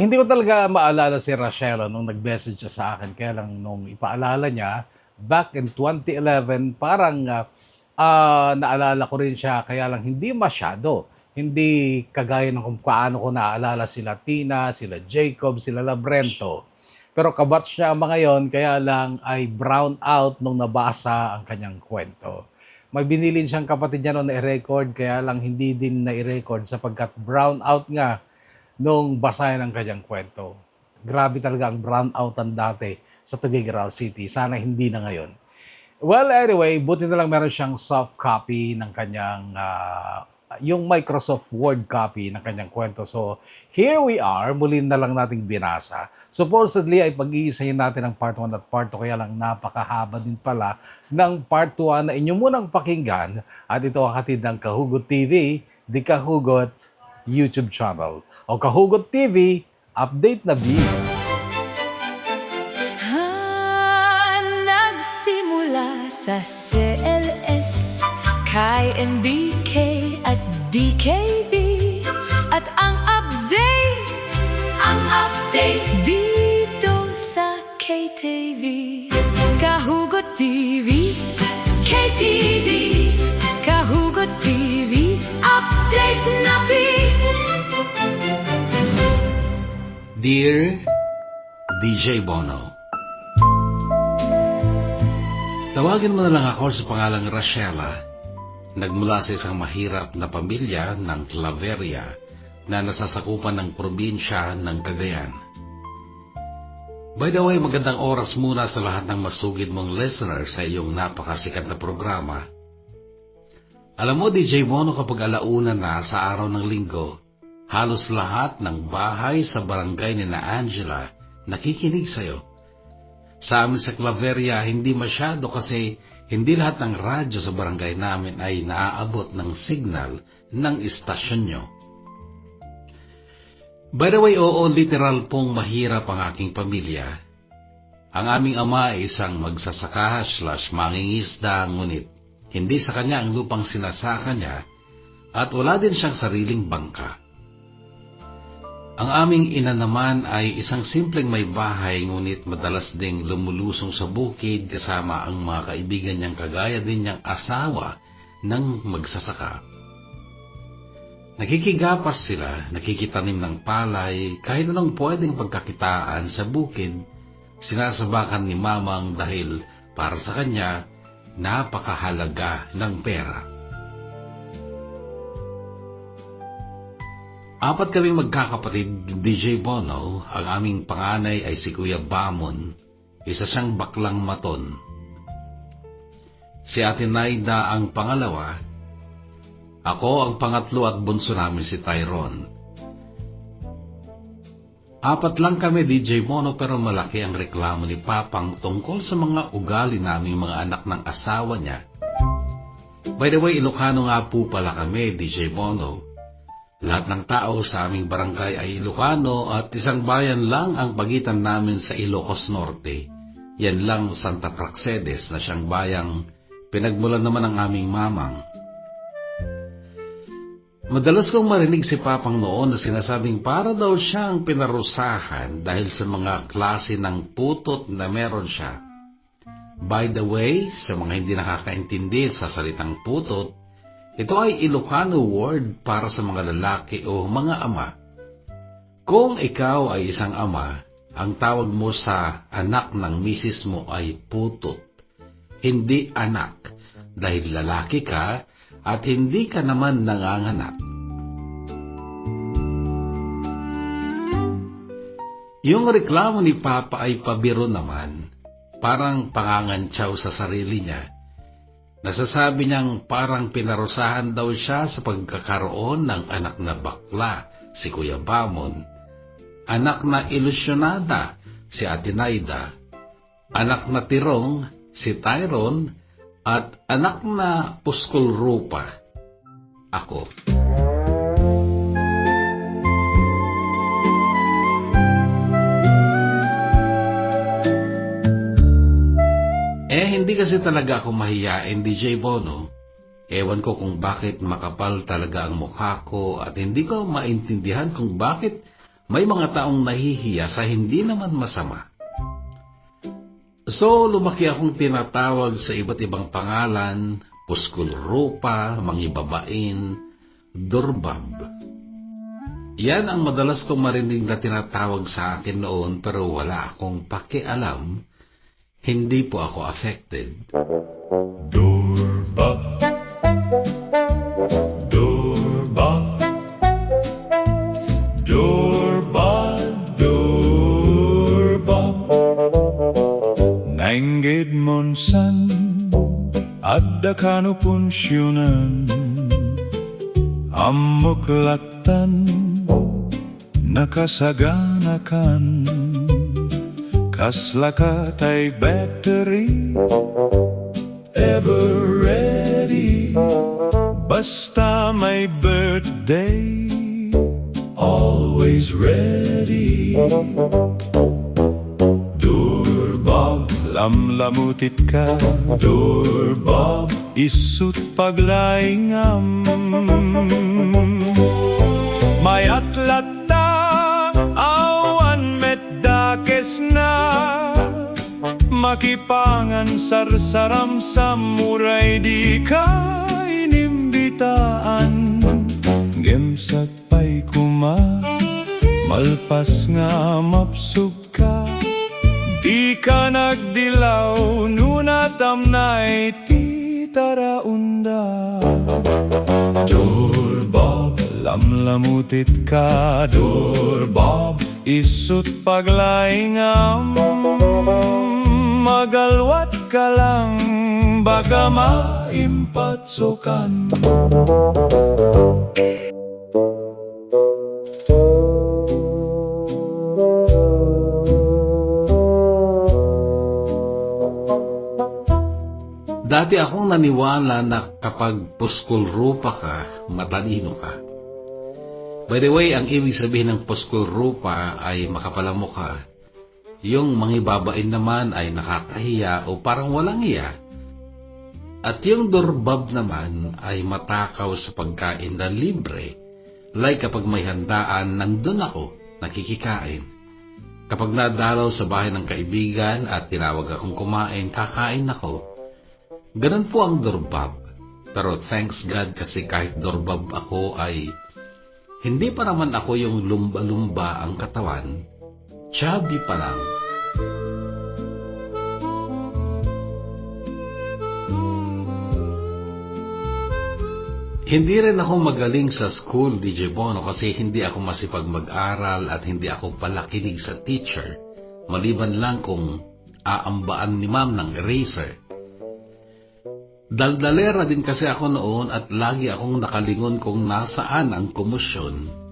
Hindi ko talaga maalala si Rachela nung nag-message siya sa akin. Kaya lang nung ipaalala niya, back in 2011, parang naalala ko rin siya. Kaya lang hindi masyado. Hindi kagaya ng kung paano ko naalala sila Tina, sila Jacob, sila Labrento. Pero kabatch niya ang mga yon, kaya lang ay brown out nung nabasa ang kanyang kwento. May binilin siyang kapatid niya noon na i-record, kaya lang hindi din na i-record sapagkat brown out nga nung basahin ang kanyang kwento. Grabe talaga ang brownoutan dati sa Tuguegarao City. Sana hindi na ngayon. Well, anyway, buti na lang meron siyang soft copy ng kanyang, yung Microsoft Word copy ng kanyang kwento. So, here we are, muli na lang nating binasa. Supposedly, ay pag-iisahin natin ang part 1 at part 2, kaya lang napakahaba din pala ng part 1 na inyo munang pakinggan. At ito ang hatid ng Kahugot TV, The Kahugot YouTube channel. O Kahugot TV, update na view. Nagsimula sa CLS, kay NBK at DKB. At ang update dito sa KTV. Kahugot TV, KTV, Kahugot TV, update na Dear DJ Bono, tawagin mo na lang ako sa pangalang Rachela. Nagmula sa isang mahirap na pamilya ng Claveria na nasasakupan ng probinsya ng Cagayan. By the way, magandang oras muna sa lahat ng masugid mong listeners sa iyong napakasikat na programa. Alam mo, DJ Bono, kapag alauna na sa araw ng linggo, halos lahat ng bahay sa barangay ni na Angela nakikinig sa'yo. Sa amin sa Claveria, hindi masyado kasi hindi lahat ng radyo sa barangay namin ay naaabot ng signal ng istasyon nyo. By the way, oo, literal pong mahirap ang aking pamilya. Ang aming ama ay isang magsasaka/mangingisda, ngunit hindi sa kanya ang lupang sinasaka niya at wala din siyang sariling bangka. Ang aming ina naman ay isang simpleng may bahay, ngunit madalas ding lumulusong sa bukid kasama ang mga kaibigan niyang kagaya din niyang asawa ng magsasaka. Nakikigapas sila, nakikitanim ng palay, kahit anong pwedeng pagkakitaan sa bukid, sinasabakan ni mamang dahil para sa kanya, napakahalaga ng pera. Apat kaming magkakapatid, DJ Bono. Ang aming panganay ay si Kuya Bamon, isa siyang baklang maton. Si Ate Naida ang pangalawa. Ako ang pangatlo at bunso namin si Tyrone. Apat lang kami, DJ Bono, pero malaki ang reklamo ni Papang tungkol sa mga ugali naming mga anak ng asawa niya. By the way, Ilocano nga po pala kami, DJ Bono. Lahat ng tao sa aming barangay ay Ilocano at isang bayan lang ang pagitan namin sa Ilocos Norte. Yan lang Santa Praxedes na siyang bayang pinagmulan naman ng aming mamang. Madalas kong marinig si Papang noon na sinasabing para daw siyang pinarusahan dahil sa mga klase ng putot na meron siya. By the way, sa mga hindi nakakaintindi sa salitang putot, ito ay Ilocano word para sa mga lalaki o mga ama. Kung ikaw ay isang ama, ang tawag mo sa anak ng misis mo ay putot, hindi anak, dahil lalaki ka at hindi ka naman nanganganak. Yung reklamo ni Papa ay pabiro naman, parang pangangantsaw sa sarili niya. Nasasabi niyang parang pinarusahan daw siya sa pagkakaroon ng anak na bakla, si Kuya Bamon, anak na ilusyonada, si Ate Naida, anak na tirong, si Tyrone, at anak na puskol rupa, ako. Hindi kasi talaga ako mahiyain, DJ Bono. Ewan ko kung bakit makapal talaga ang mukha ko at hindi ko maintindihan kung bakit may mga taong nahihiya sa hindi naman masama. So, lumaki akong tinatawag sa iba't ibang pangalan, puskol rupa, mangibabain, durbab. Yan ang madalas kong marinig na tinatawag sa akin noon pero wala akong pakialam. Hindi po ako affected. Doorbell, doorbell, doorbell, doorbell. Nainggit monsan, adda kanu punsyonan, amuklatan, nakasaganakan. Kasla ka tay battery, ever ready. Basta may birthday, always ready. Doorbell, lamlamutit ka. Doorbell, isut paglaingam. May atlata, awan metdakes na. Makipangan sarsaram sa muray di ka inimbitaan. Gemsak pa'y kuma, malpas nga mapsug ka. Di ka nagdilaw, nunatam na'y titaraunda. Doorbell, lamlamutit ka. Doorbell, isut paglaingam. Magalwat ka lang, baka maimpatsokan. Dati akong naniwala na kapag puskol rupa ka, matalino ka. By the way, ang ibig sabihin ng puskol rupa ay makapalamukha. Yung mangibabain naman ay nakakahiya o parang walang iya. At yung durbab naman ay matakaw sa pagkain na libre. Like kapag may handaan, nandun ako, nakikikain. Kapag nadalaw sa bahay ng kaibigan at tinawag akong kumain, kakain ako. Ganun po ang durbab. Pero thanks God kasi kahit durbab ako ay hindi pa naman ako yung lumba-lumba ang katawan. Chubby pa lang. Hindi rin ako magaling sa school, DJ Bono, kasi hindi ako masipag mag-aral at hindi ako palakinig sa teacher. Maliban lang kung aambaan ni ma'am ng eraser. Daldalera din kasi ako noon at lagi akong nakalingon kung nasaan ang kumusyon.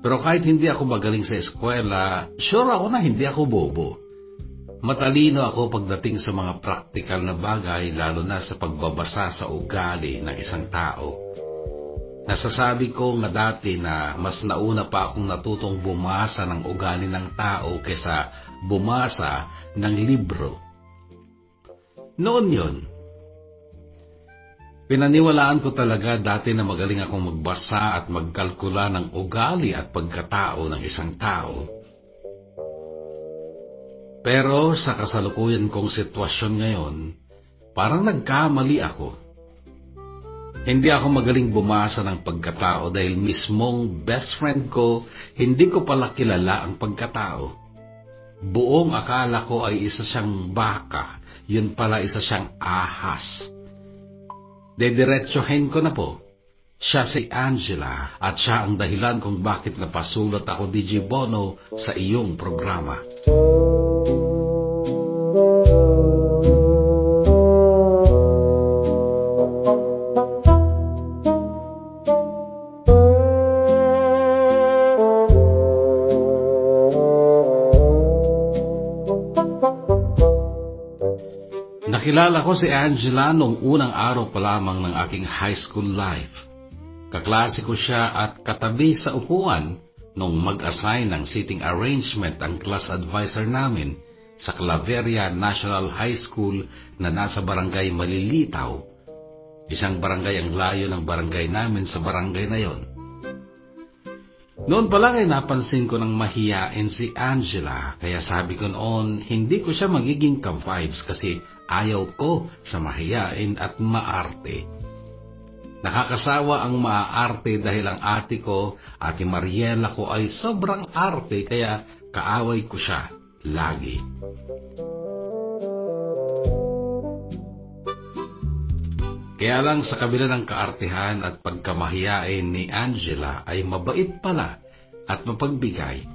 Pero kahit hindi ako magaling sa eskwela, sure ako na hindi ako bobo. Matalino ako pagdating sa mga praktikal na bagay, lalo na sa pagbabasa sa ugali ng isang tao. Nasasabi ko nga dati na mas nauna pa akong natutong bumasa ng ugali ng tao kaysa bumasa ng libro. Noon yun. Pinaniwalaan ko talaga dati na magaling akong magbasa at magkalkula ng ugali at pagkatao ng isang tao. Pero sa kasalukuyan kong sitwasyon ngayon, parang nagkamali ako. Hindi ako magaling bumasa ng pagkatao dahil mismong best friend ko, hindi ko pala kilala ang pagkatao. Buong akala ko ay isa siyang baka, yun pala isa siyang ahas. Dediretsohin ko na po. Siya si Angela at siya ang dahilan kung bakit napasulat ako, DJ Bono, sa iyong programa. Nakilala ko si Angela noong unang araw pa lamang ng aking high school life. Kaklase ko siya at katabi sa upuan nung mag-assign ng seating arrangement ang class advisor namin sa Claveria National High School na nasa barangay Malilitaw. Isang barangay ang layo ng barangay namin sa barangay na yon. Noon pa lang ay napansin ko ng mahiyain si Angela, kaya sabi ko noon, hindi ko siya magiging ka-vibes kasi ayaw ko sa mahiyain at maarte. Nakakasawa ang maaarte dahil ang ate ko, Ate Mariela ko ay sobrang arte kaya kaaway ko siya lagi. Kaya lang sa kabila ng kaartehan at pagkamahiyain ni Angela ay mabait pala at mapagbigay.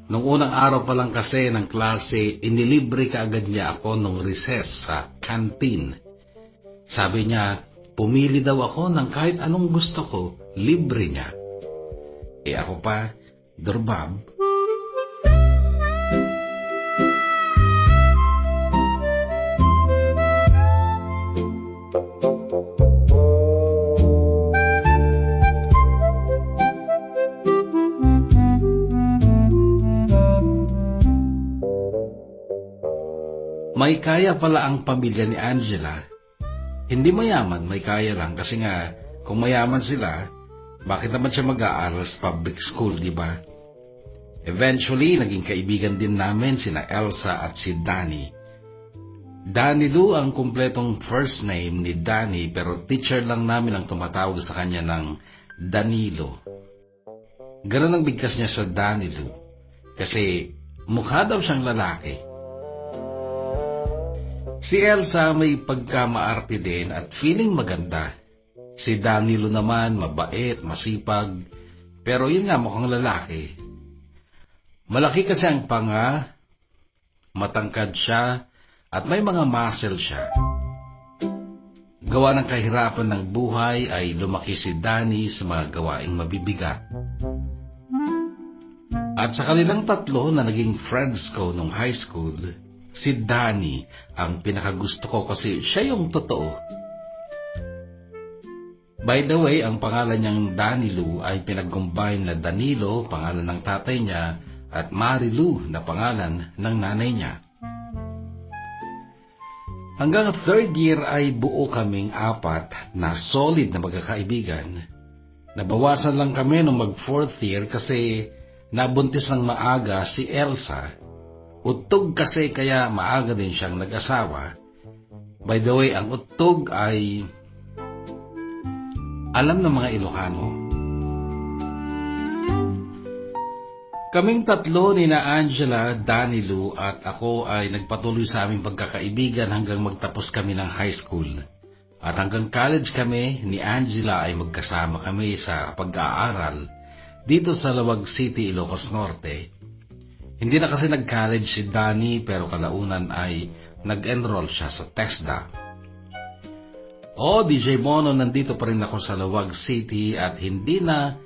Nung unang araw pa lang kasi ng klase, inilibre kaagad niya ako nung recess sa canteen. Sabi niya, pumili daw ako ng kahit anong gusto ko, libre niya. Ako pa, durbab. May kaya pala ang pamilya ni Angela. Hindi mayaman, may kaya lang kasi nga kung mayaman sila, bakit naman siya mag-aaral sa public school, di ba? Eventually, naging kaibigan din namin sina Elsa at si Danny. Danny Lou ang kumpletong first name ni Danny pero teacher lang namin ang tumatawag sa kanya ng Danilo. Ganun ang bigkas niya sa Danny Lou kasi mukha daw siyang lalaki. Si Elsa may pagkamaarte din at feeling maganda. Si Danilo naman mabait, masipag, pero yun nga mukhang lalaki. Malaki kasi ang panga, matangkad siya, at may mga muscle siya. Gawa ng kahirapan ng buhay ay lumaki si Danny sa mga gawaing mabibigat. At sa kanilang tatlo na naging friends ko nung high school, si Danny ang pinakagusto ko kasi siya yung totoo. By the way, ang pangalan niyang Danilo ay pinag-combine na Danilo, pangalan ng tatay niya, at Marilu na pangalan ng nanay niya. Hanggang third year ay buo kaming apat na solid na magkakaibigan. Nabawasan lang kami nung mag fourth year kasi nabuntis ng maaga si Elsa. Utog kasi kaya maaga din siyang nag-asawa. By the way, ang utog ay alam ng mga Ilocano. Kaming tatlo ni na Angela, Danilo at ako ay nagpatuloy sa aming pagkakaibigan hanggang magtapos kami ng high school. At hanggang college kami, ni Angela ay magkasama kami sa pag-aaral dito sa Lawag City, Ilocos Norte. Hindi na kasi nag-college si Danny pero kalaunan ay nag-enroll siya sa TESDA. DJ Mono, nandito pa rin ako sa Lawag City at hindi na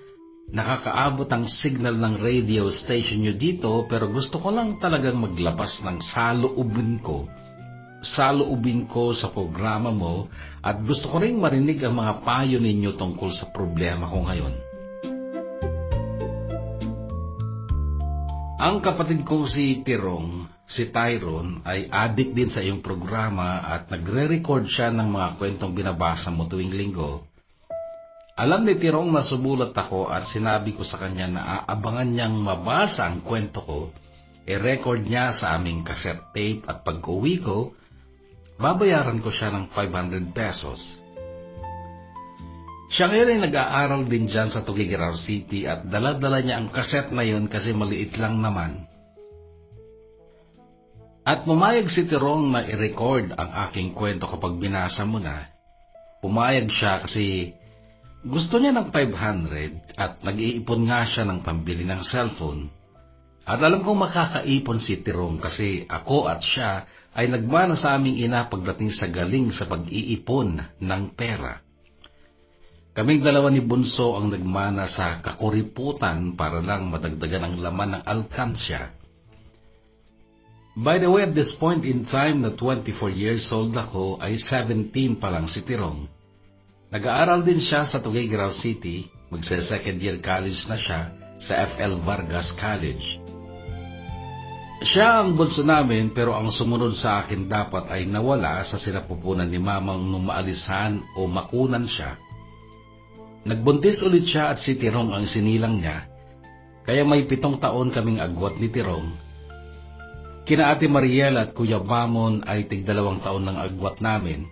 nakakaabot ang signal ng radio station nyo dito pero gusto ko lang talagang maglabas ng saloobin ko sa programa mo at gusto ko rin marinig ang mga payo ninyo tungkol sa problema ko ngayon. Ang kapatid ko si Tyrone ay addict din sa iyong programa at nagre-record siya ng mga kwentong binabasa mo tuwing linggo. Alam ni Tyrone na sumulat ako at sinabi ko sa kanya na aabangan niyang mabasa ang kwento ko, i-record niya sa aming cassette tape at pag-uwi ko, babayaran ko siya ng 500 pesos. Siya ngayon ay nag-aaral din dyan sa Tuguegarao City at dala-dala niya ang cassette na yun kasi maliit lang naman. At pumayag si Tyrone na i-record ang aking kwento kapag binasa mo na. Pumayag siya kasi gusto niya ng 500 at nag-iipon nga siya ng pambili ng cellphone. At alam kong makakaipon si Tyrone kasi ako at siya ay nagmana sa aming ina pagdating sa galing sa pag-iipon ng pera. Kaming dalawa ni Bunso ang nagmana sa kakuriputan para lang madagdagan ang laman ng alkansya. By the way, at this point in time na 24 years old ako ay 17 pa lang si Tyrone. Nag-aaral din siya sa Tuguegarao City, magse-second year college na siya sa FL Vargas College. Siya ang bunso namin pero ang sumunod sa akin dapat ay nawala sa sinapupunan ni Mamang nung maalisan o makunan siya. Nagbuntis ulit siya at si Tyrone ang sinilang niya Kaya may 7 taon kaming agwat ni Tirong. Kina Ate Mariel at Kuya Bamon ay tig 2 taon ng agwat namin.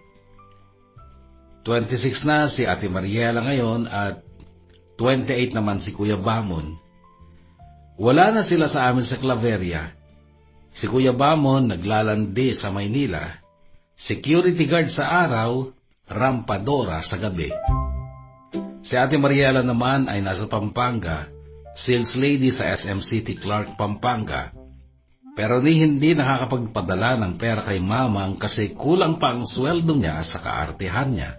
26 na si Ate Mariela ngayon at 28 naman si Kuya Bamon. Wala na sila sa amin sa Claveria. Si Kuya Bamon naglalandi sa Maynila. Security guard sa araw, rampadora sa gabi. Si Ate Mariela naman ay nasa Pampanga, sales lady sa SM City Clark, Pampanga. Pero hindi nakakapagpadala ng pera kay Mamang kasi kulang pa ang sweldo niya sa kaartehan niya.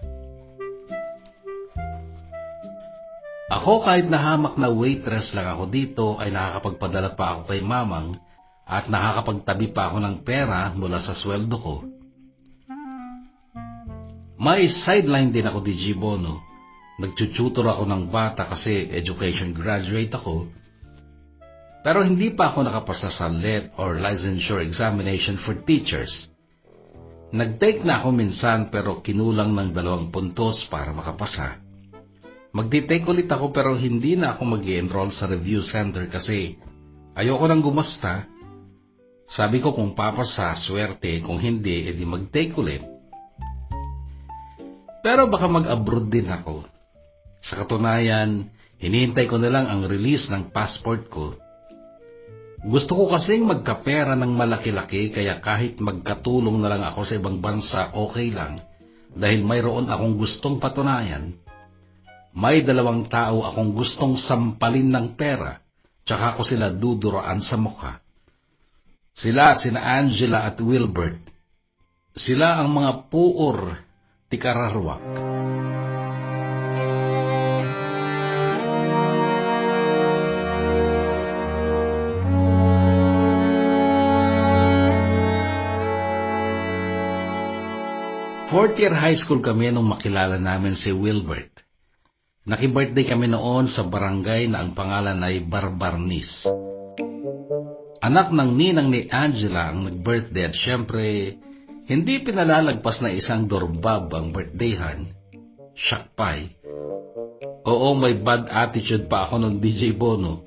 Ako kahit nahamak na waitress lang ako dito ay nakakapagpadala pa ako kay Mamang at nakakapagtabi pa ako ng pera mula sa sweldo ko. May sideline din ako di Bono. Nagtututor ako ng bata kasi education graduate ako. Pero hindi pa ako nakapasa sa LET or licensure examination for teachers. Nag-take na ako minsan pero kinulang ng 2 puntos para makapasa. Magti-take ulit ako pero hindi na ako mag-i-enroll sa review center kasi ayoko nang gumasta. Sabi ko kung papasa, swerte, kung hindi, edi mag-take ulit. Pero baka mag-abroad din ako. Sa katunayan, hinihintay ko na lang ang release ng passport ko. Gusto ko kasing magkapera ng malaki-laki kaya kahit magkatulong na lang ako sa ibang bansa, okay lang. Dahil mayroon akong gustong patunayan. May 2 tao akong gustong sampalin ng pera, tsaka ko sila duduraan sa mukha. Sila sina Angela at Wilbert. Sila ang mga puor tikararwak. Fourth year high school kami nung makilala namin si Wilbert. Naki-birthday kami noon sa barangay na ang pangalan ay Barbarnis. Anak ng ninang ni Angela ang nag-birthday at syempre, hindi pinalalagpas na isang dorbab ang birthdayhan. Syakpay. Oo, may bad attitude pa ako ng DJ Bono.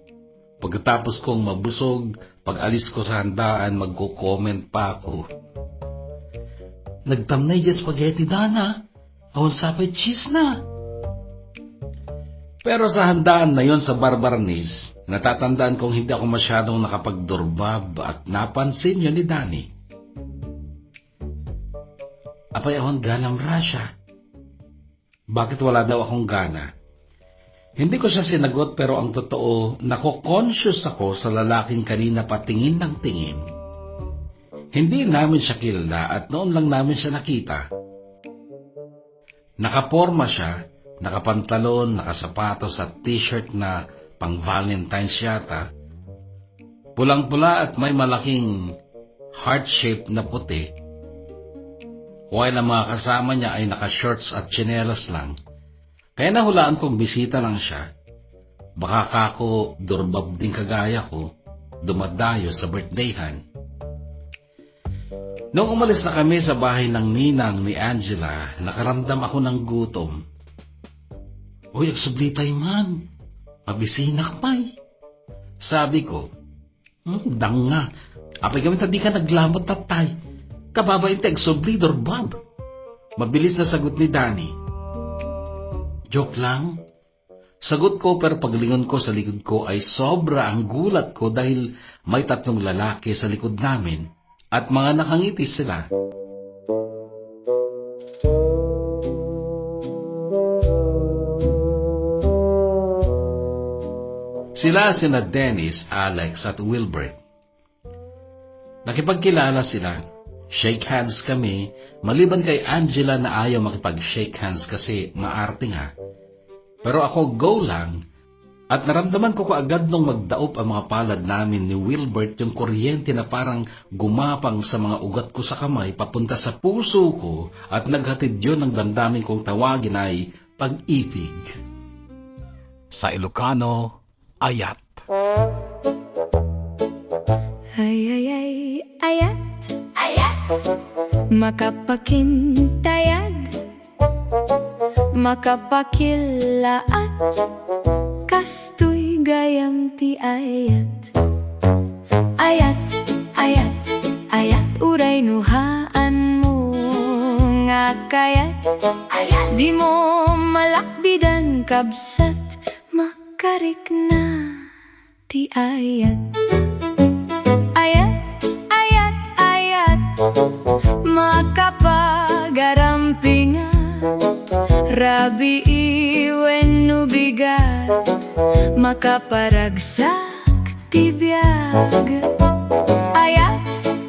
Pagkatapos kong mabusog, pag alis ko sa handaan, magko-comment pa ako. Nagtamnay dyan spaghetti dana. Awan sapay cheese na. Pero sa handaan na yon sa Barbarnis, natatandaan kong hindi ako masyadong nakapagdurbab at napansin yun ni Danny. Apay ahon ganang Rasha. Bakit wala daw akong gana? Hindi ko siya sinagot pero ang totoo, nako-conscious ako sa lalaking kanina patingin ng tingin. Hindi namin siya kilala at noon lang namin siya nakita. Nakaporma siya, nakapantalon, nakasapatos at t-shirt na pang Valentine's yata. Pulang-pula at may malaking heart-shaped na puti. While ang mga kasama niya ay naka-shorts at tsinelas lang. Kaya nahulaan kong bisita lang siya. Baka kako durbab din kagaya ko, dumadayo sa birthdayhan. Noong umalis na kami sa bahay ng ninang ni Angela, nakaramdam ako ng gutom. Uy, agsublitay man. Mabisinak pa'y. Sabi ko, dang nga. Apay kami tadi ka naglamot tatay. Kababayin te agsublidor Bob. Mabilis na sagot ni Danny. Joke lang. Sagot ko pero paglingon ko sa likod ko ay sobra ang gulat ko dahil may 3 lalaki sa likod namin at mga nakangiti sila. Sila sina Dennis, Alex at Wilbert. Nakipagkilala sila. Shake hands kami, maliban kay Angela na ayaw makipag-shake hands kasi maarte nga. Pero ako go lang at naramdaman ko kaagad nung magdaop ang mga palad namin ni Wilbert yung kuryente na parang gumapang sa mga ugat ko sa kamay papunta sa puso ko at naghatid yun ng damdamin kong tawagin ay pag-ibig. Sa Ilocano, ayat. Ay, ay, ay, ayat. Ayat. Makapakintayag. Makapakilaat. Kastoy gayam ti ayat. Ayat, ayat, ayat, uray nuhaan mo nga kayat. Di mo malakbidan kabsat, makarik na ti ayat. Ayat, ayat, ayat, makapagarampingat. Rabi iwen no bigat, makaparagsak ti biyag. Ayat,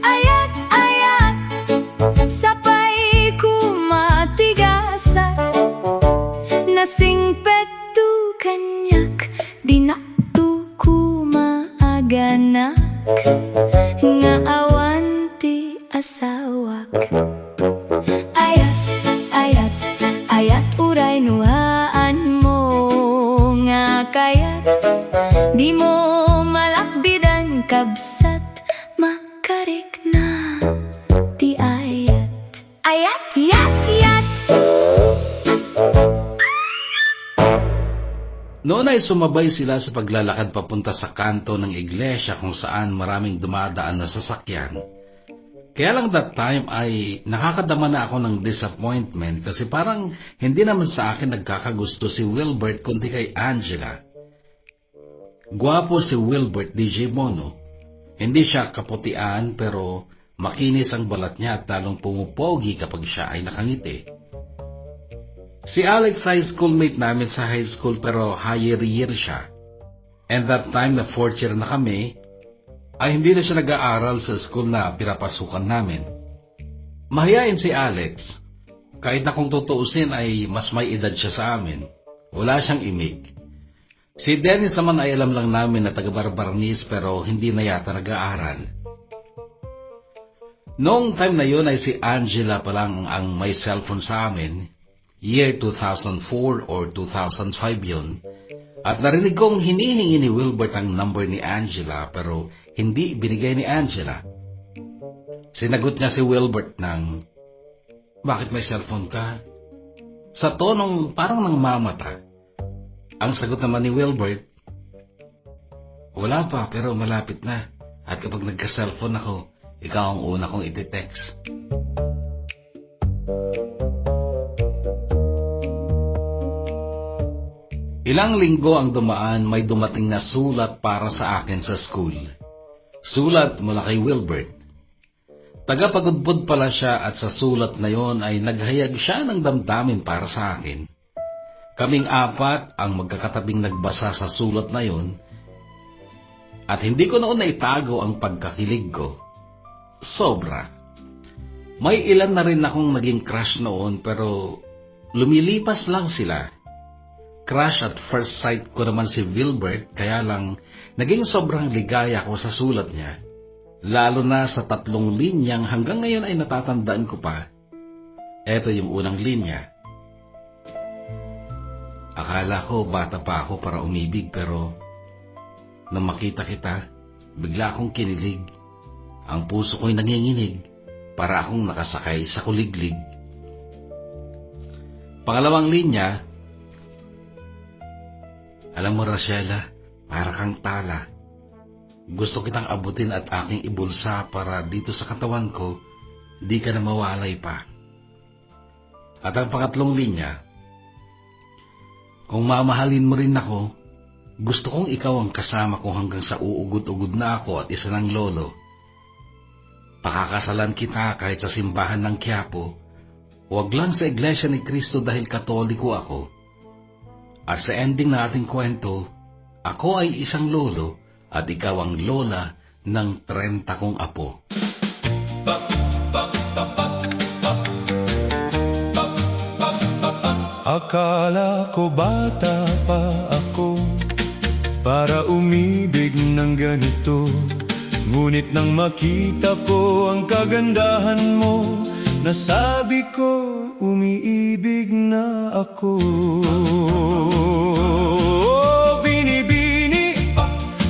ayat, ayat, sapay kumatigasat. Nasingpet tu kanyak, di na tu kumaaganak. Nga awan ti asawak. Ayat, ayat, ayat, uray nuhaan mo nga kayat. Di mo malakbidan kabsat, makarik na ti ayat. Ayat, yat, yat. Noon ay sumabay sila sa paglalakad papunta sa kanto ng iglesia kung saan maraming dumadaan na sasakyan. Kaya lang that time ay nakakadama na ako ng disappointment kasi parang hindi naman sa akin nagkakagusto si Wilbert kundi kay Angela. Gwapo si Wilbert, DJ Mono. Hindi siya kaputian pero makinis ang balat niya at talong pumupogi kapag siya ay nakangiti. Si Alex ay schoolmate namin sa high school pero higher year siya. And that time na 4th year na kami, ay hindi na siya nag-aaral sa school na pinapasukan namin. Mahiyain si Alex. Kahit na kung tutuusin ay mas may edad siya sa amin. Wala siyang imik. Si Dennis naman ay alam lang namin na taga-Barbarnis pero hindi na yata nag-aaral. Noong time na yun ay si Angela pa lang ang may cellphone sa amin. Year 2004 or 2005 yun. At narinig kong hinihingi ni Wilbert ang number ni Angela pero hindi binigay ni Angela. Sinagot niya si Wilbert ng, "Bakit may cellphone ka?" Sa tonong parang nang mamata. Ang sagot naman ni Wilbert, "Wala pa pero malapit na. At kapag nagka-cellphone ako, ikaw ang una kong iti-text." Ilang linggo ang dumaan, may dumating na sulat para sa akin sa school. Sulat mula kay Wilbert. Tagapagudpod pala siya at sa sulat na yon ay naghayag siya ng damdamin para sa akin. Kaming apat ang magkakatabing nagbasa sa sulat na yon at hindi ko noon naitago ang pagkakilig ko. Sobra. May ilan na rin akong naging crush noon pero lumilipas lang sila. Crush at first sight ko naman si Wilbert kaya lang naging sobrang ligaya ko sa sulat niya. Lalo na sa 3 linyang hanggang ngayon ay natatandaan ko pa. Eto yung unang linya. Akala ko bata pa ako para umibig pero nang makita kita, bigla akong kinilig. Ang puso ko'y nanginginig para akong nakasakay sa kuliglig. Pangalawang linya. Alam mo, Rachela, para kang tala. Gusto kitang abutin at aking ibulsa para dito sa katawan ko, di ka na mawalay pa. At ang pangatlong linya, kung mamahalin mo rin ako, gusto kong ikaw ang kasama ko hanggang sa uugod-ugod na ako at isa ng lolo. Pakakasalan kita kahit sa simbahan ng Quiapo, huwag lang sa Iglesia ni Cristo dahil Katoliko ako. At sa ending ng ating kwento, ako ay isang lolo at ikaw ang lola ng 30 kong apo. Akala ko bata pa ako para umibig ng ganito. Ngunit nang makita ko ang kagandahan mo, nasabi ko umiibig na ako. Binibini,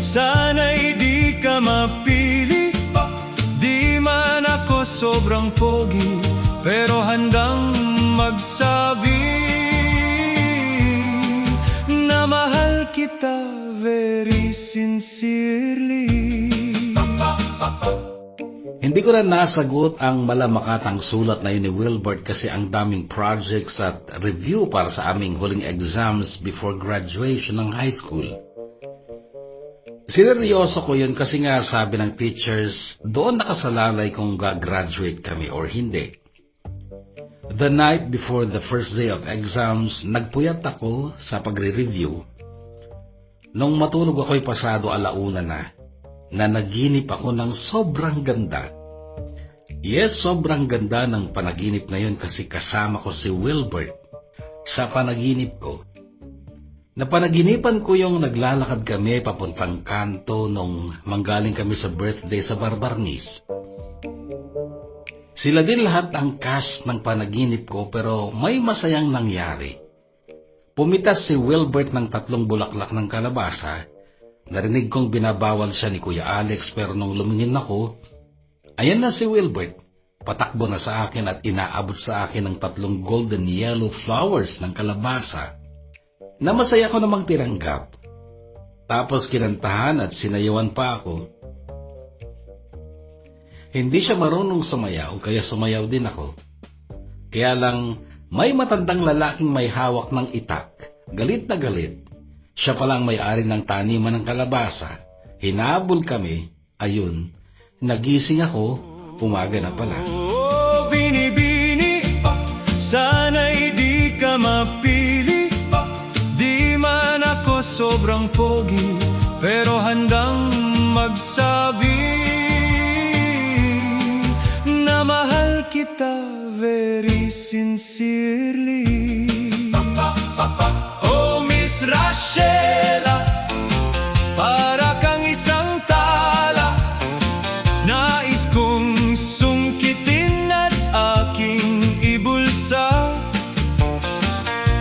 sana'y di ka mapili. Di man ako sobrang pogi, pero handang magsabi na mahal kita very sincerely. Hindi ko na nasagot ang malamakatang sulat na yun ni Wilbert kasi ang daming projects at review para sa aming huling exams before graduation ng high school. Sineryoso ko yun kasi nga sabi ng teachers, doon nakasalalay kung gagraduate kami or hindi. The night before the first day of exams, nagpuyat ako sa pagre-review. Nung matulog ako'y pasado 1:00 na naginip ako ng sobrang ganda. Yes, sobrang ganda ng panaginip na yun kasi kasama ko si Wilbert sa panaginip ko. Napanaginipan ko yung naglalakad kami papuntang kanto nung manggaling kami sa birthday sa Barbarnis. Sila din lahat ang cast ng panaginip ko pero may masayang nangyari. Pumitas si Wilbert ng 3 bulaklak ng kalabasa. Narinig kong binabawal siya ni Kuya Alex pero nung lumingin ako, ayan na si Wilbert. Patakbo na sa akin at inaabot sa akin ng 3 golden yellow flowers ng kalabasa na masaya ko namang tiranggap. Tapos kinantahan at sinayawan pa ako. Hindi siya marunong sumayaw kaya sumayaw din ako. Kaya lang may matandang lalaking may hawak ng itak. Galit na galit. Siya palang may-ari ng taniman ng kalabasa. Hinabol kami. Ayun, nagising ako. Umaga na pala. Oh, binibini, sana'y di ka mapili. Di man ako sobrang pogi, pero handang magsabi na mahal kita very sincerely. Oh, Miss Rachela, para kang isang tala, nais kong sungkitin at aking ibulsa,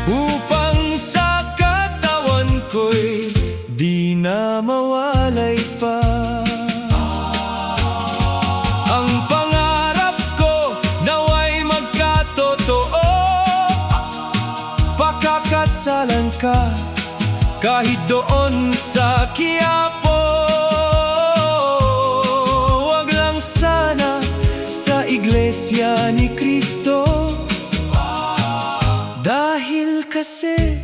upang sa katawan ko'y di na mawalay pa. Ang pangarap ko naway magkatotoo, pakakasalan ka kahit doon sa Quiapo. Wag lang sana sa iglesia ni Cristo, dahil kasi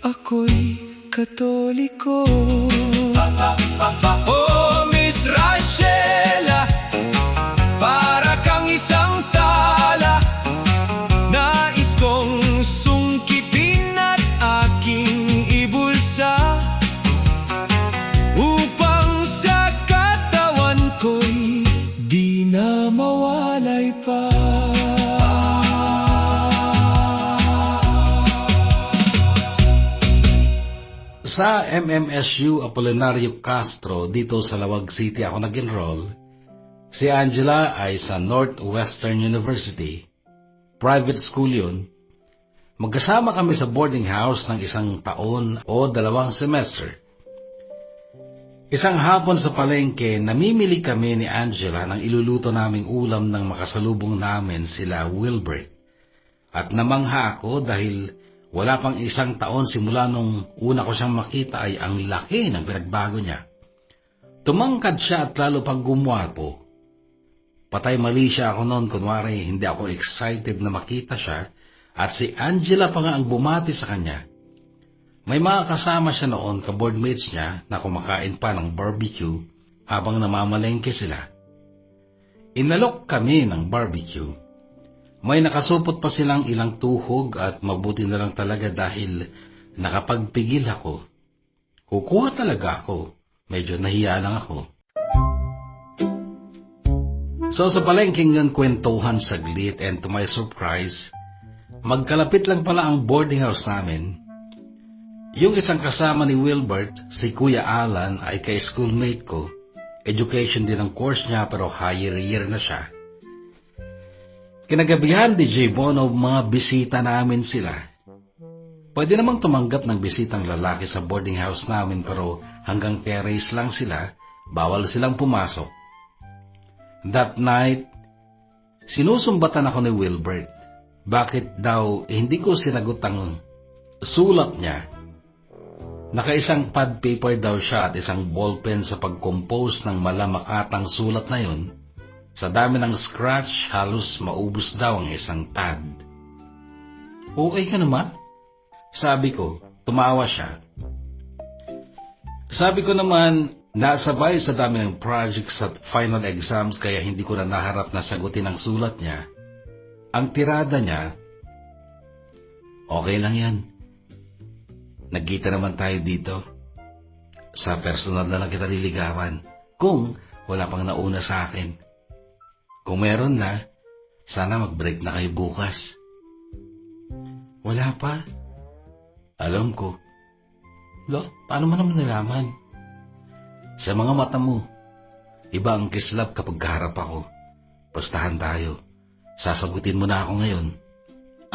ako'y Katoliko. Oh, Miss Rachela, para kang isang tala, nais kong sungkitin at aking ibulsa, upang sa katawan ko'y di na mawalay pa. Sa MMSU Apolinario Castro dito sa Lawag City ako nag-enroll. Si Angela ay sa Northwestern University. Private school yun. Magkasama kami sa boarding house ng 1 taon o 2 semester. Isang hapon sa palengke, namimili kami ni Angela ng iluluto naming ulam ng makasalubong namin sila Wilbert. At namangha ako dahil wala pang 1 taon simula nung una ko siyang makita ay ang laki ng pinagbago niya. Tumangkad siya at lalo pang gumwapo. Patay mali siya ako noon, kunwari hindi ako excited na makita siya at si Angela pa nga ang bumati sa kanya. May mga kasama siya noon, ka-boardmates niya na kumakain pa ng barbecue habang namamalengke sila. Inalok kami ng barbecue. May nakasupot pa silang ilang tuhog at mabuti na lang talaga dahil nakapagpigil ako. Kukuha talaga ako. Medyo nahiya lang ako. So sa palengking yun, kwentuhan saglit and to my surprise, magkalapit lang pala ang boarding house namin. Yung isang kasama ni Wilbert, si Kuya Alan, ay ka-schoolmate ko. Education din ang course niya pero higher year na siya. Kinagabihan DJ Bono, mga bisita namin sila. Pwede namang tumanggap ng bisitang lalaki sa boarding house namin pero hanggang terrace lang sila, bawal silang pumasok. That night, sinusumbatan ako ni Wilbert. Bakit daw hindi ko sinagot ang sulat niya Nakaisang pad paper daw siya at isang ballpen sa pag-compose ng malamakatang sulat na yon. Sa dami ng scratch, halos maubos daw ang isang pad. Okay ka naman? Sabi ko, tumawa siya. Sabi ko naman, nasabay sa dami ng projects at final exams kaya hindi ko na naharap na sagutin ang sulat niya. Ang tirada niya, okay lang yan. Nagkita naman tayo dito. Sa personal na lang kita liligawan kung wala pang nauna sa akin. Kung meron na, sana mag-break na kayo bukas. Wala pa. Alam ko. Lo, paano mo naman nalaman? Sa mga mata mo, iba ang kislap kapag kaharap ako. Pustahan tayo. Sasagutin mo na ako ngayon.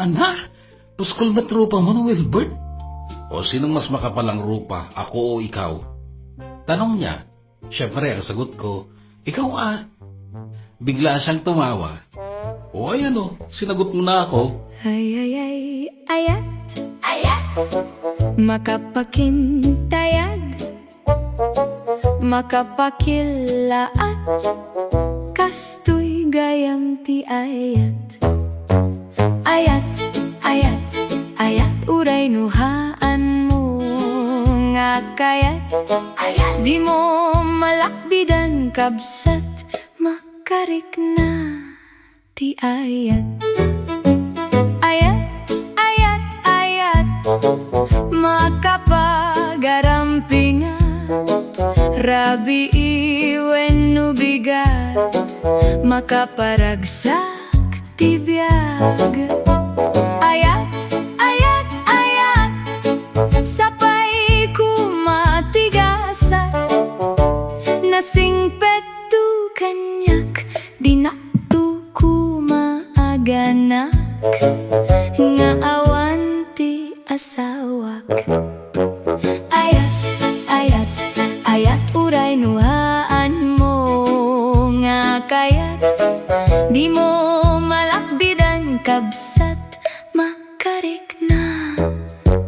Anak, puskol na trupa mo ng Wilbert? O sinong mas makapalang rupa, ako o ikaw? Tanong niya. Siyempre, ang sagot ko, ikaw Bigla siyang tumawa. O ayan o, sinagot mo na ako. Ay, ay, ay, ayat, ayat, makapakintayag, makapakilaat, kastoy gayam ti ayat. Ayat, ayat, ayat, uray nuhaan mo nga kayat. Ayat, di mo malakbidan kabsat, makarik na ti ayat. Ayat, ayat, ayat, makapagarampingat, rabi iwen no bigat, makaparagsak ti biag. Ayat, ayat, ayat, sapay kumatigasat, nasingpet tu kanyak, di na tu kumaaganak, nga awan ti asawak. Ayat, ayat, ayat, uray nuhaan mo nga kayat, di mo malakbidan kabsat, makarik na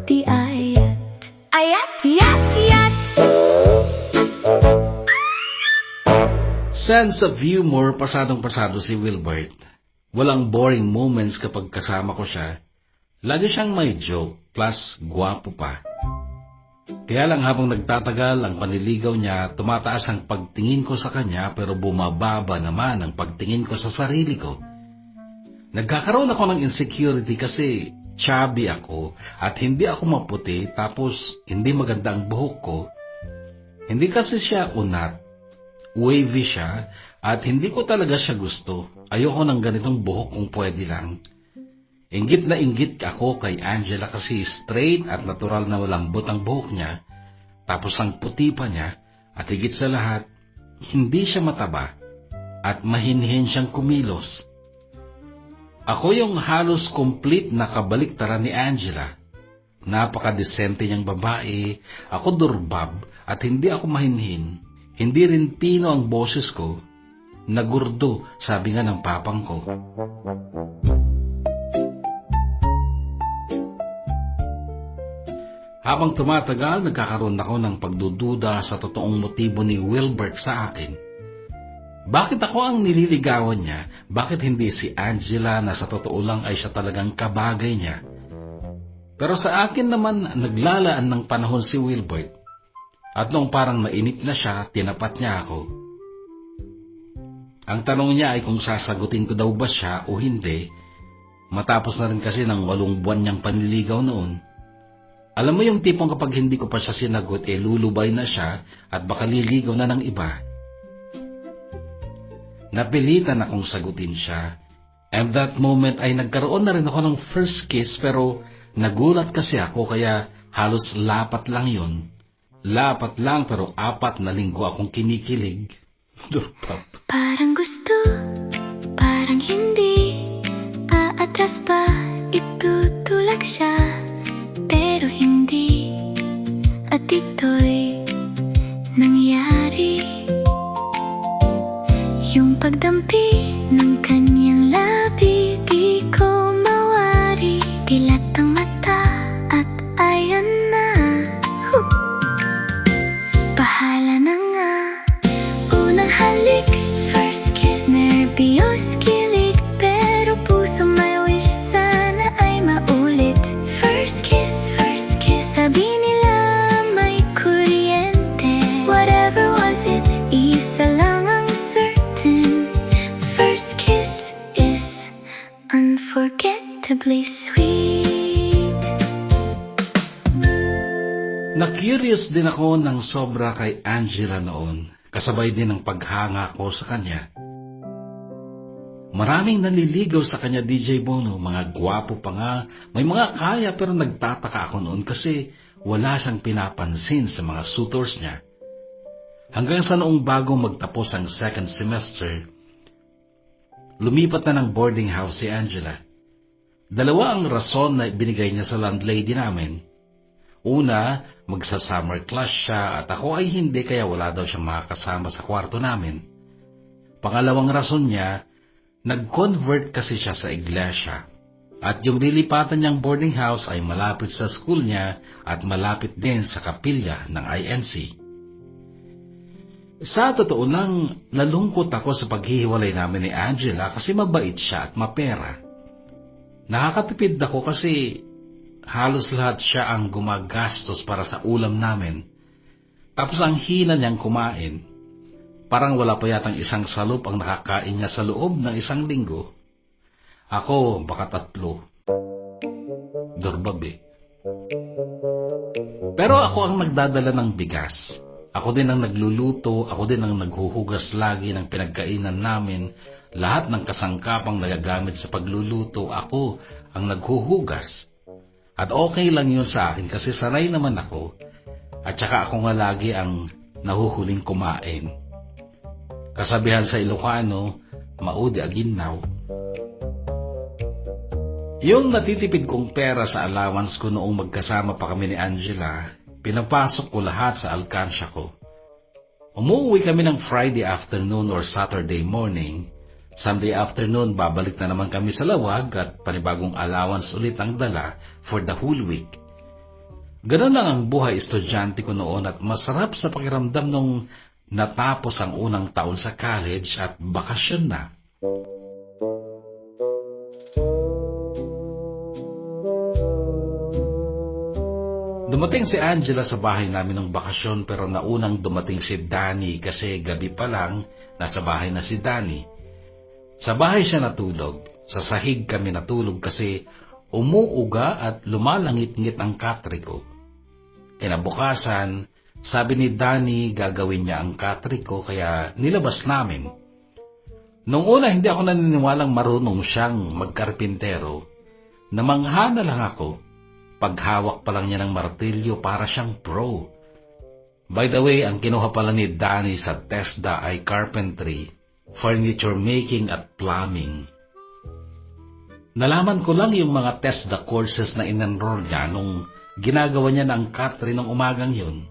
ti ayat. Ayat, yat, yat. Sense of humor, pasadong-pasado si Wilbert. Walang boring moments kapag kasama ko siya. Lagi siyang may joke, plus gwapo pa. Kaya lang habang nagtatagal ang panliligaw niya, tumataas ang pagtingin ko sa kanya pero bumababa naman ang pagtingin ko sa sarili ko. Nagkakaroon ako ng insecurity kasi chubby ako at hindi ako maputi tapos hindi maganda ang buhok ko. Hindi kasi siya unat, wavy siya at hindi ko talaga siya gusto. Ayoko ng ganitong buhok kung pwede lang. Inggit na inggit ako kay Angela kasi straight at natural na malambot ang buhok niya. Tapos ang puti pa niya at higit sa lahat, hindi siya mataba at mahinhin siyang kumilos. Ako yung halos complete na kabaliktaran ni Angela. Napakadesente niyang babae, ako durbab at hindi ako mahinhin. Hindi rin pino ang boses ko. Nagurdo, sabi nga ng papang ko. Habang tumatagal, nagkakaroon ako ng pagdududa sa totoong motibo ni Wilbert sa akin. Bakit ako ang nililigawan niya? Bakit hindi si Angela na sa totoo lang ay siya talagang kabagay niya? Pero sa akin naman, naglalaan ng panahon si Wilbert. At nung parang nainip na siya, tinapat niya ako. Ang tanong niya ay kung sasagutin ko daw ba siya o hindi. Matapos na rin kasi ng 8 buwan niyang panliligaw noon. Alam mo yung tipong kapag hindi ko pa siya sinagot, lulubay na siya at baka liligaw na ng iba. Napilitan akong sagutin siya. And that moment ay nagkaroon na rin ako ng first kiss pero nagulat kasi ako kaya halos lapat lang yun. Lapat lang pero 4 na linggo akong kinikilig. Durpap. Parang gusto, parang hindi, aatras pa, itutulak siya, pero hindi, at ito'y nangyari. Yung pagdampi ng kanyang labi, di ko mawari, dilat ang mata at ayan na. Isa lang ang certain, first kiss is unforgettably sweet. Na-curious din ako ng sobra kay Angela noon, kasabay din ng paghanga ko sa kanya. Maraming nanliligaw sa kanya, DJ Bono, mga gwapo pa nga, may mga kaya, pero nagtataka ako noon kasi wala siyang pinapansin sa mga suitors niya. Hanggang sa noong bago magtapos ang second semester, lumipat na ng boarding house si Angela. Dalawa ang rason na binigay niya sa landlady namin. Una, magsa-summer class siya at ako ay hindi, kaya wala daw siyang makakasama sa kwarto namin. Pangalawang rason niya, nag-convert kasi siya sa iglesia. At yung lilipatan niyang boarding house ay malapit sa school niya at malapit din sa kapilya ng INC. Sa totoo lang, nalungkot ako sa paghihiwalay namin ni Angela kasi mabait siya at mapera. Nakakatipid ako kasi halos lahat siya ang gumagastos para sa ulam namin. Tapos ang hina niyang kumain. Parang wala pa yatang isang salup ang nakakain niya sa loob ng isang linggo. Ako, baka 3. Durbab eh. Pero ako ang nagdadala ng bigas. Ako din ang nagluluto, ako din ang naghuhugas lagi ng pinagkainan namin. Lahat ng kasangkapang nagagamit sa pagluluto, ako ang naghuhugas. At okay lang yun sa akin kasi sanay naman ako. At saka ako nga lagi ang nahuhuling kumain. Kasabihan sa Ilocano, maudi aginaw. Yung natitipid kong pera sa allowance ko noong magkasama pa kami ni Angela, pinapasok ko lahat sa alkansya ko. Umuwi kami ng Friday afternoon or Saturday morning. Sunday afternoon, babalik na naman kami sa lawag at panibagong allowance ulit ang dala for the whole week. Ganun lang ang buhay estudyante ko noon at masarap sa pakiramdam nung natapos ang unang taon sa college at bakasyon na. Dumating si Angela sa bahay namin ng bakasyon pero naunang dumating si Danny kasi gabi pa lang nasa bahay na si Danny. Sa bahay siya natulog. Sa sahig kami natulog kasi umuuga at lumalangit-ngit ang katre ko. Kinabukasan, sabi ni Danny gagawin niya ang katre ko kaya nilabas namin. Noong una hindi ako naniniwalang marunong siyang magkarpintero. Namangha na lang ako. Paghawak pa lang niya ng martilyo para siyang pro. By the way, ang kinuha pala ni Danny sa TESDA ay carpentry, furniture making at plumbing. Nalaman ko lang yung mga TESDA courses na in-enroll niya nung ginagawa niya ng katre ng umagang yun.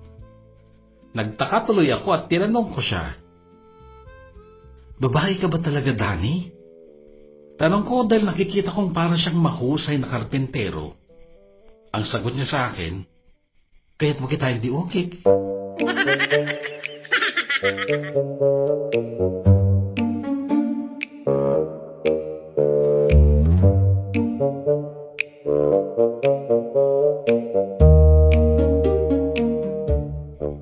Nagtaka tuloy ako at tinanong ko siya, "Babae ka ba talaga, Danny?" Tanong ko dahil nakikita kong para siyang mahusay na karpentero. Ang sagot niya sa akin, "Kaya't mo kita hindi ukik."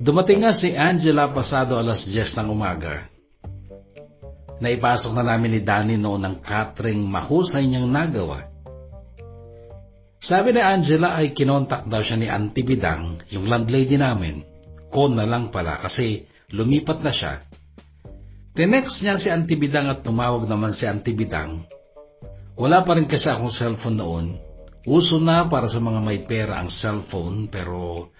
Dumating nga si Angela pasado 10:00 ng umaga. Naipasok na namin ni Danny noon ang catering mahusay niyang nagawa. Sabi ni Angela ay kinontak daw siya ni Auntie Bidang, yung landlady namin. Con na lang pala kasi lumipat na siya. Tinext niya si Auntie Bidang at tumawag naman si Auntie Bidang. Wala pa rin kasi akong cellphone noon. Uso na para sa mga may pera ang cellphone pero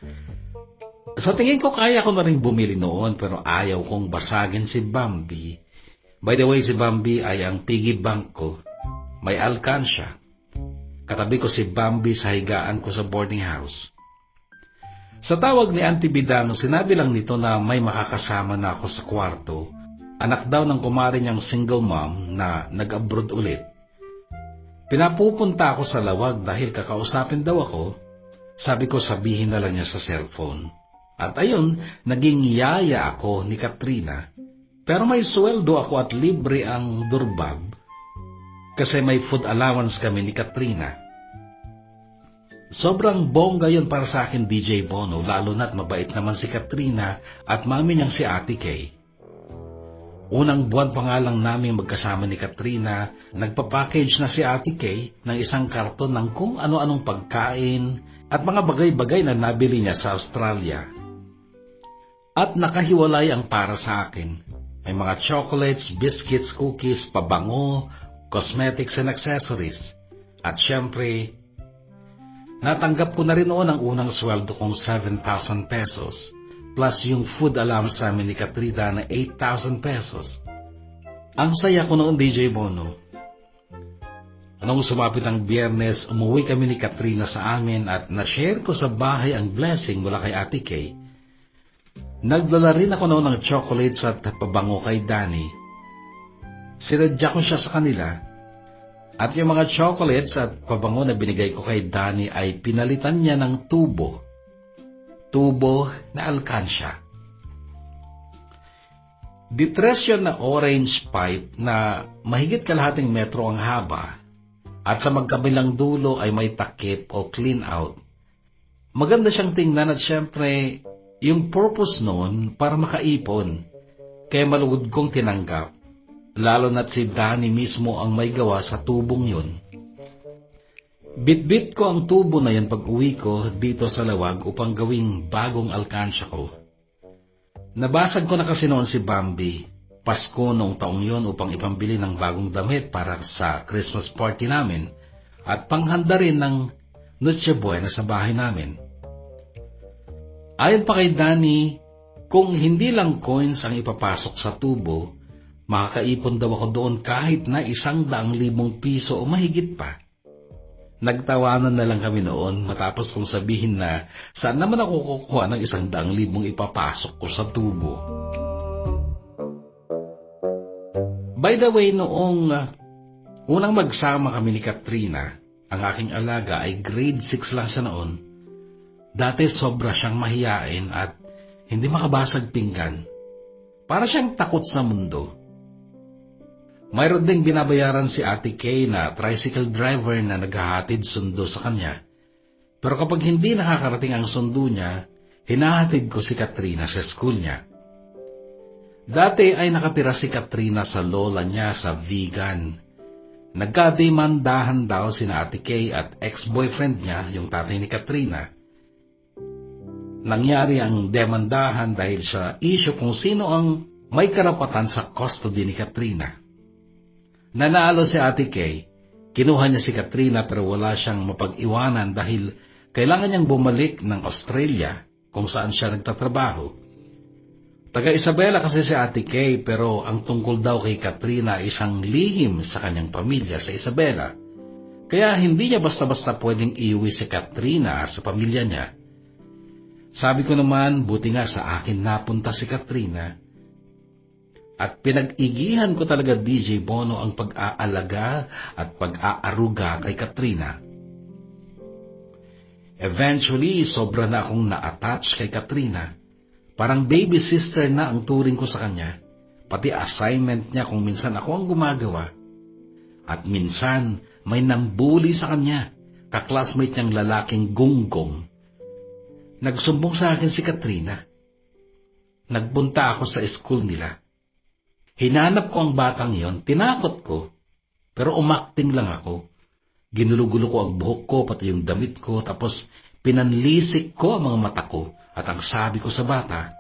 sa tingin ko kaya ko na rin bumili noon pero ayaw kong basagin si Bambi. By the way, si Bambi ay ang piggy bank ko. May alkansya. Katabi ko si Bambi sa higaan ko sa boarding house. Sa tawag ni Auntie Bidang, sinabi lang nito na may makakasama na ako sa kwarto. Anak daw ng kumare niyang single mom na nag-abroad ulit. Pinapupunta ako sa lawag dahil kakausapin daw ako. Sabi ko sabihin na lang niya sa cellphone. At ayun, naging yaya ako ni Katrina. Pero may sweldo ako at libre ang durbab. Kasi may food allowance kami ni Katrina. Sobrang bongga yun para sa akin, DJ Bono, lalo na't mabait naman si Katrina at mami niyang si Ate Kay. Unang buwan pa nga lang namin magkasama ni Katrina, nagpapackage na si Ate Kay ng isang karton ng kung ano-anong pagkain at mga bagay-bagay na nabili niya sa Australia. At nakahiwalay ang para sa akin. May mga chocolates, biscuits, cookies, pabango, cosmetics and accessories. At syempre, natanggap ko na rin noon ang unang sweldo kong 7,000 pesos. Plus yung food allowance sa amin ni Katrina na 8,000 pesos. Ang saya ko noon, DJ Bono. Nung sumapit ang Biyernes, umuwi kami ni Katrina sa amin at na-share ko sa bahay ang blessing mula kay Ate Kay. Nagdala rin ako noon ng chocolates at pabango kay Danny. Sinadya ko siya sa kanila. At yung mga chocolates at pabango na binigay ko kay Danny ay pinalitan niya ng tubo na alkansya. Ditres yun na orange pipe na mahigit kalahating metro ang haba at sa magkabilang dulo ay may takip o clean out. Maganda siyang tingnan at syempre yung purpose noon para makaipon. Kaya malugod kong tinanggap, lalo na't si Danny mismo ang may gawa sa tubong yun. Bit-bit ko ang tubo na yan pag uwi ko dito sa Lawag upang gawing bagong alkansya ko. Nabasag ko na kasi noon si Bambi, Pasko noong taong yon upang ipambili ng bagong damit para sa Christmas party namin at panghanda rin ng Noche Buena sa bahay namin. Ayon pa kay Danny, kung hindi lang coins ang ipapasok sa tubo, makakaipon daw ako doon kahit na 100,000 piso o mahigit pa. Nagtawanan na lang kami noon matapos kong sabihin na saan naman ako kukuha ng 100,000 ipapasok ko sa tubo. By the way, noong unang magsama kami ni Katrina, ang aking alaga ay grade 6 lang siya noon. Dati sobra siyang mahiyain at hindi makabasag pinggan. Para siyang takot sa mundo. Mayroon ding binabayaran si Ate Kay na tricycle driver na naghahatid sundo sa kanya. Pero kapag hindi nakakarating ang sundo niya, hinahatid ko si Katrina sa school niya. Dati ay nakatira si Katrina sa lola niya sa Vigan. Nagkademandahan daw sina Ate Kay at ex-boyfriend niya, yung tatay ni Katrina. Nangyari ang demandahan dahil sa issue kung sino ang may karapatan sa custody ni Katrina. Nanalo si Ate Kay. Kinuha niya si Katrina pero wala siyang mapag-iwanan dahil kailangan niyang bumalik ng Australia kung saan siya nagtatrabaho. Taga Isabela kasi si Ate Kay pero ang tungkol daw kay Katrina ay isang lihim sa kanyang pamilya sa Isabela. Kaya hindi niya basta-basta pwedeng iuwi si Katrina sa pamilya niya. Sabi ko naman, buti nga sa akin napunta si Katrina. At pinag-igihan ko talaga, DJ Bono, ang pag-aalaga at pag-aaruga kay Katrina. Eventually, sobra na akong na-attach kay Katrina. Parang baby sister na ang turing ko sa kanya. Pati assignment niya kung minsan ako ang gumagawa. At minsan, may nambuli sa kanya, kaklasmate niyang lalaking gunggong. Nagsumbong sa akin si Katrina. Nagpunta ako sa school nila. Hinanap ko ang batang yon, tinakot ko, pero umakting lang ako. Ginulugulo ko ang buhok ko, pati yung damit ko, tapos pinanlisik ko ang mga mata ko, at ang sabi ko sa bata,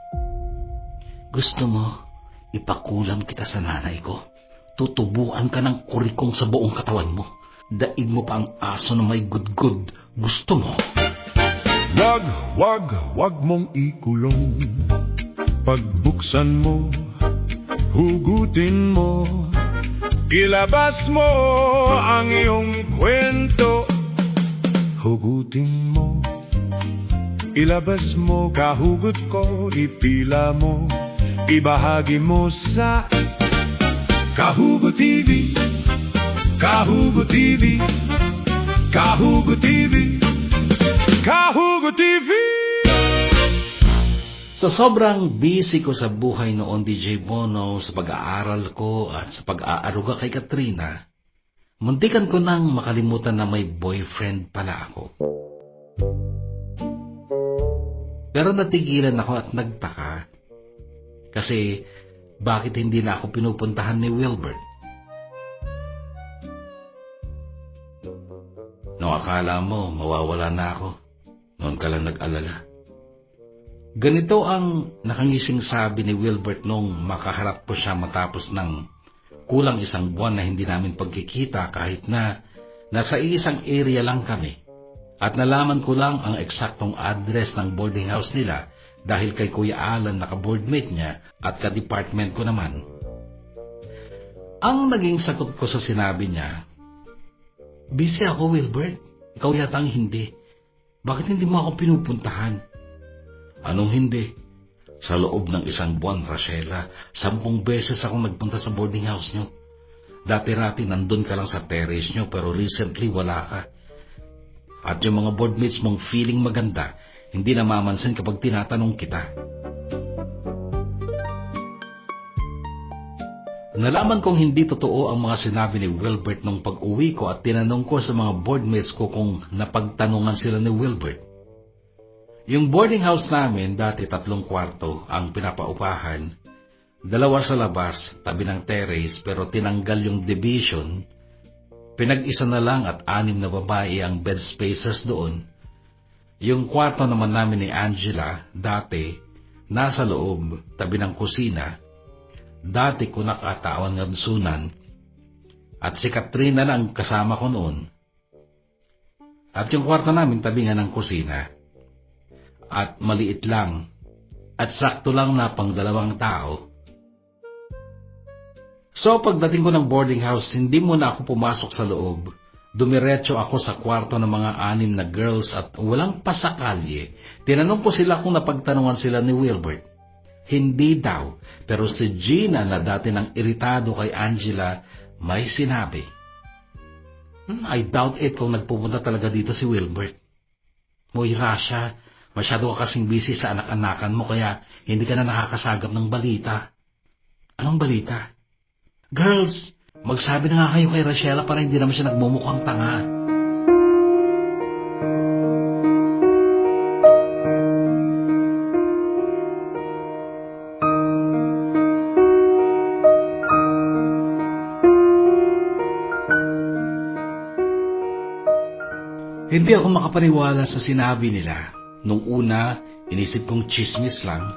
gusto mo, ipakulam kita sa nanay ko. Tutubuan ka ng kurikong sa buong katawan mo. Daig mo pa ang aso na may gudgud. Gusto mo? Wag mong ikulong. Pagbuksan mo, hugutin mo, ilabas mo ang iyong kwento. Hugutin mo, ilabas mo, kahugot ko, ipila mo, ibahagi mo sa Kahugot TV, Kahugot TV, Kahugot TV, Kahugot TV. Sa sobrang busy ko sa buhay noon, DJ Bono, sa pag-aaral ko at sa pag-aaruga kay Katrina, muntikan ko nang makalimutan na may boyfriend pala ako. Pero natigilan ako at nagtaka kasi bakit hindi na ako pinupuntahan ni Wilbert. Noong akala mo, mawawala na ako, noon ka lang nag-alala. Ganito ang nakangising sabi ni Wilbert nung makaharap po siya matapos ng kulang 1 buwan na hindi namin pagkikita kahit na nasa isang area lang kami. At nalaman ko lang ang eksaktong address ng boarding house nila dahil kay Kuya Alan naka-boardmate niya at ka-department ko naman. Ang naging sagot ko sa sinabi niya, "Busy ako, Wilbert. Ikaw yata ang hindi. Bakit hindi mo ako pinupuntahan?" "Anong hindi? Sa loob ng 1 buwan, Rachela, 10 beses akong nagpunta sa boarding house nyo. Dati-rati nandun ka lang sa terrace nyo pero recently wala ka. At yung mga boardmates mong feeling maganda, hindi namamansin kapag tinatanong kita." Nalaman kong hindi totoo ang mga sinabi ni Wilbert nung pag-uwi ko at tinanong ko sa mga boardmates ko kung napagtanungan sila ni Wilbert. Yung boarding house namin, dati 3 kwarto ang pinapaupahan, 2 sa labas, tabi ng terrace, pero tinanggal yung division. Pinag-isa na lang at 6 na babae ang bed spacers doon. Yung kwarto naman namin ni Angela, dati, nasa loob, tabi ng kusina. Dati ko nakatawan ng sunan, at si Katrina na ang kasama ko noon. At yung kwarto namin tabi nga ng kusina. At maliit lang, at sakto lang na pang 2 tao. So pagdating ko ng boarding house, hindi muna ako pumasok sa loob. Dumiretso ako sa kwarto ng mga 6 na girls at walang pasakalye. Tinanong ko sila kung napagtanungan sila ni Wilbert. Hindi daw, pero si Gina na dati nang iritado kay Angela, may sinabi. I doubt it kung nagpupunta talaga dito si Wilbert. Moira siya, masyado ka kasing busy sa anak-anakan mo kaya hindi ka na nakakasagap ng balita. Anong balita? Girls, magsabi na nga kayo kay Rachela para hindi naman siya nagmumukhang tanga. Hindi ako makapaniwala sa sinabi nila. Nung una, inisip kong chismis lang,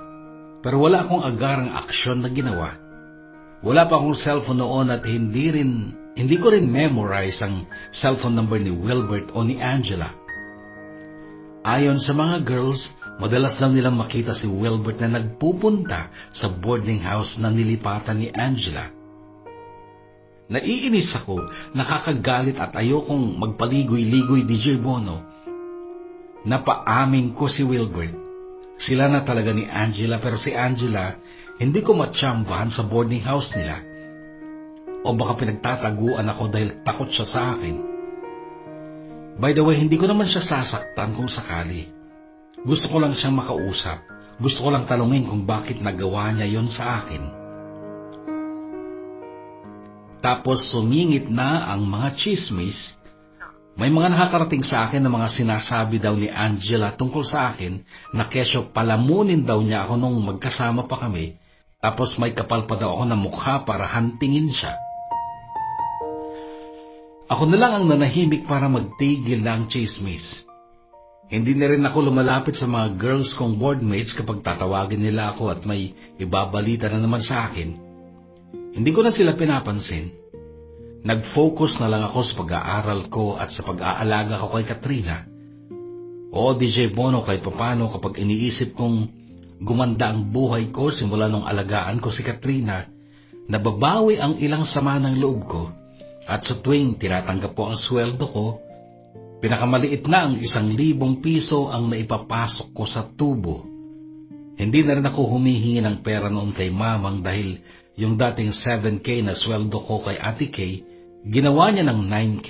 pero wala akong agarang aksyon na ginawa. Wala pa akong cellphone noon at hindi ko rin memorize ang cellphone number ni Wilbert o ni Angela. Ayon sa mga girls, madalas lang nilang makita si Wilbert na nagpupunta sa boarding house na nilipatan ni Angela. Naiinis ako, nakakagalit at ayokong magpaligoy-ligoy DJ Bono. Napaamin ko si Wilbert. Sila na talaga ni Angela pero si Angela hindi ko matsambahan sa boarding house nila. O baka pinagtataguan ako dahil takot siya sa akin. By the way, hindi ko naman siya sasaktan kung sakali. Gusto ko lang siyang makausap. Gusto ko lang talungin kung bakit nagawa niya yon sa akin. Tapos sumingit na ang mga chismis. May mga nakakarating sa akin na mga sinasabi daw ni Angela tungkol sa akin na kesyo palamunin daw niya ako nung magkasama pa kami, tapos may kapal pa daw ako na mukha para hantingin siya. Ako na lang ang nanahimik para magtigil ng chismis. Hindi na rin ako lumalapit sa mga girls kong boardmates kapag tatawagin nila ako at may ibabalita na naman sa akin. Hindi ko na sila pinapansin. Nag-focus na lang ako sa pag-aaral ko at sa pag-aalaga ko kay Katrina. O DJ Bono, kahit papano kapag iniisip kong gumanda ang buhay ko simula nung alagaan ko si Katrina, nababawi ang ilang sama ng loob ko. At sa tuwing tinatanggap ko ang sweldo ko, pinakamaliit na ang 1,000 piso ang naipapasok ko sa tubo. Hindi na rin ako humihingi ng pera noon kay mamang dahil yung dating 7K na sweldo ko kay Ate Kay, ginawa niya ng 9K.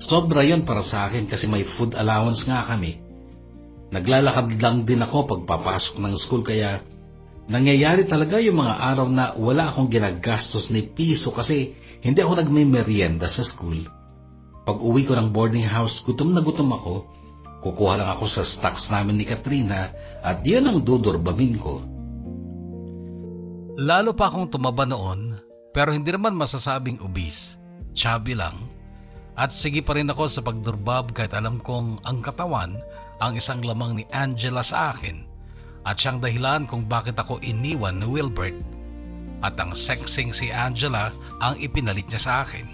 Sobra yon para sa akin kasi may food allowance nga kami. Naglalakad lang din ako pagpapasok ng school kaya nangyayari talaga yung mga araw na wala akong ginagastos ni piso kasi hindi ako nagme-merienda sa school. Pag uwi ko ng boarding house, gutom na gutom ako. Kukuha lang ako sa stocks namin ni Katrina at yun ang dudurbamin ko. Lalo pa akong tumaba noon, pero hindi naman masasabing obese, chubby lang. At sige pa rin ako sa pagdurbab kahit alam kong ang katawan ang isang lamang ni Angela sa akin at siyang dahilan kung bakit ako iniwan ni Wilbert at ang sexing si Angela ang ipinalit niya sa akin.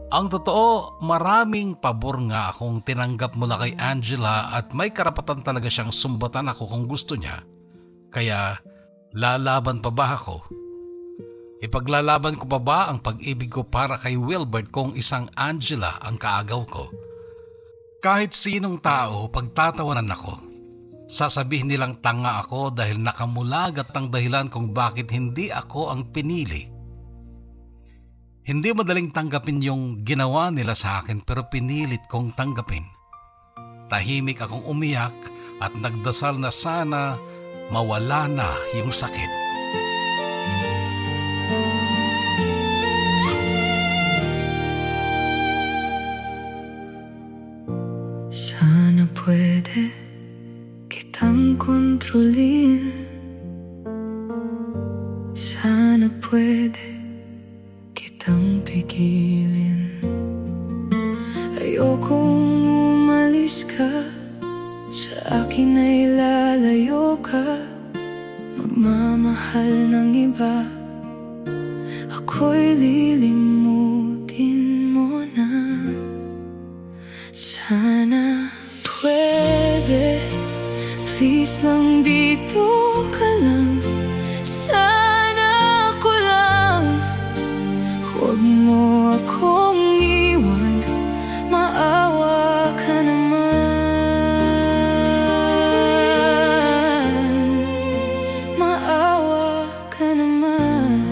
Ang totoo, maraming pabor nga akong tinanggap mula kay Angela at may karapatan talaga siyang sumbatan ako kung gusto niya. Kaya, lalaban pa ba ako? Ipaglalaban ko pa ba ang pag-ibig ko para kay Wilbert kung isang Angela ang kaagaw ko? Kahit sinong tao, pagtatawanan ako. Sasabihin nilang tanga ako dahil nakamulagat ang dahilan kung bakit hindi ako ang pinili. Hindi madaling tanggapin yung ginawa nila sa akin pero pinilit kong tanggapin. Tahimik akong umiyak at nagdasal na sana mawala na yung sakit. Sana pwede kitang kontrolin. Sana pwede kitang pigilin. Ayokong umalis ka, sa akin ay lalayo ka. Magmamahal ng iba, ako'y lilimutin mo na. Sana pwede, please lang dito ka lang. Sana ako lang, huwag mo akong iwan. Maawa ka naman, maawa ka naman.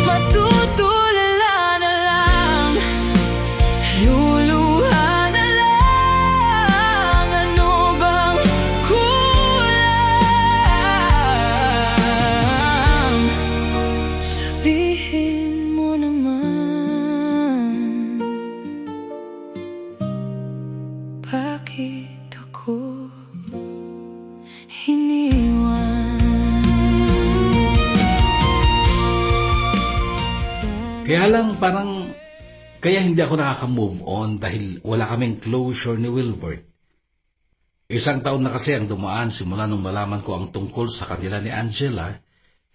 Matutulala na lang, luluha na lang. Ano bang kulang? Sabihin mo naman, bakit ako iniwan? Kaya lang kaya hindi ako nakaka-move on dahil wala kaming closure ni Wilbert. Isang taon na kasi ang dumaan simula nung malaman ko ang tungkol sa kanila ni Angela,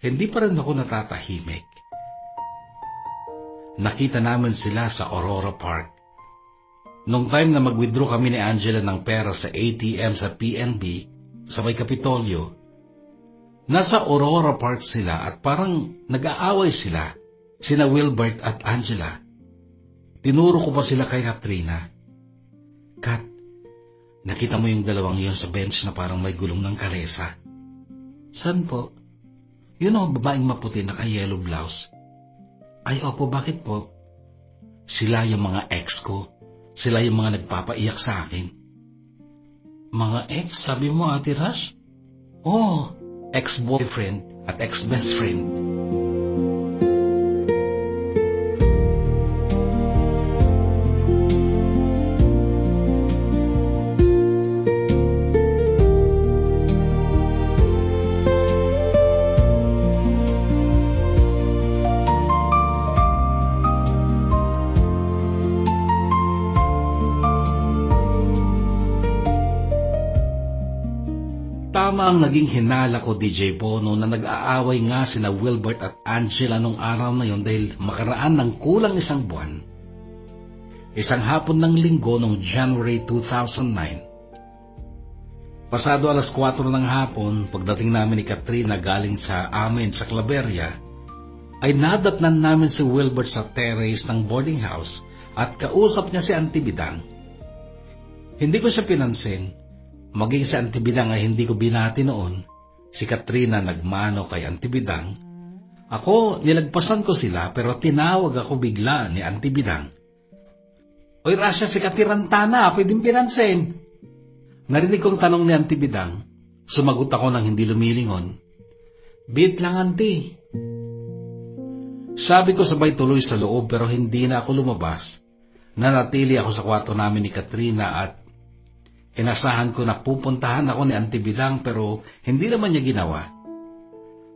hindi pa rin ako natatahimik. Nakita namin sila sa Aurora Park. Nung time na mag-withdraw kami ni Angela ng pera sa ATM sa PNB, sa may Kapitolyo, nasa Aurora Park sila at parang nag-aaway sina Wilbert at Angela. Tinuro ko pa sila kay Katrina. Kat, nakita mo yung dalawang yun sa bench na parang may gulong ng kalesa? Saan po? Yun o, babaeng maputi na yellow blouse. Ay, opo, bakit po? Sila yung mga ex ko. Sila yung mga nagpapaiyak sa akin. Mga ex, sabi mo, Ate Rash? Oh, ex-boyfriend at ex-best friend. Tama ang naging hinala ko, DJ Bono, na nag-aaway nga sina Wilbert at Angela nung araw na yon dahil makaraan ng kulang isang buwan. Isang hapon ng linggo noong January 2009. Pasado alas 4 ng hapon, pagdating namin ni Katrina galing sa amin sa Claveria, ay nadatnan namin si Wilbert sa terrace ng boarding house at kausap niya si Auntie Bidang. Hindi ko siya pinansin. Maging si Auntie Bidang ay hindi ko binati noon. Si Katrina nagmano kay Auntie Bidang. Ako, nilagpasan ko sila pero tinawag ako bigla ni Auntie Bidang. Oy Rasha, si Katirantana, pwedeng pinansin. Narinig kong tanong ni Auntie Bidang. Sumagot ako nang hindi lumilingon. Bit lang, Auntie. Sabi ko sabay tuloy sa loob pero hindi na ako lumabas. Nanatili ako sa kwarto namin ni Katrina at inasahan ko na pupuntahan ako ni Auntie Bidang pero hindi naman niya ginawa.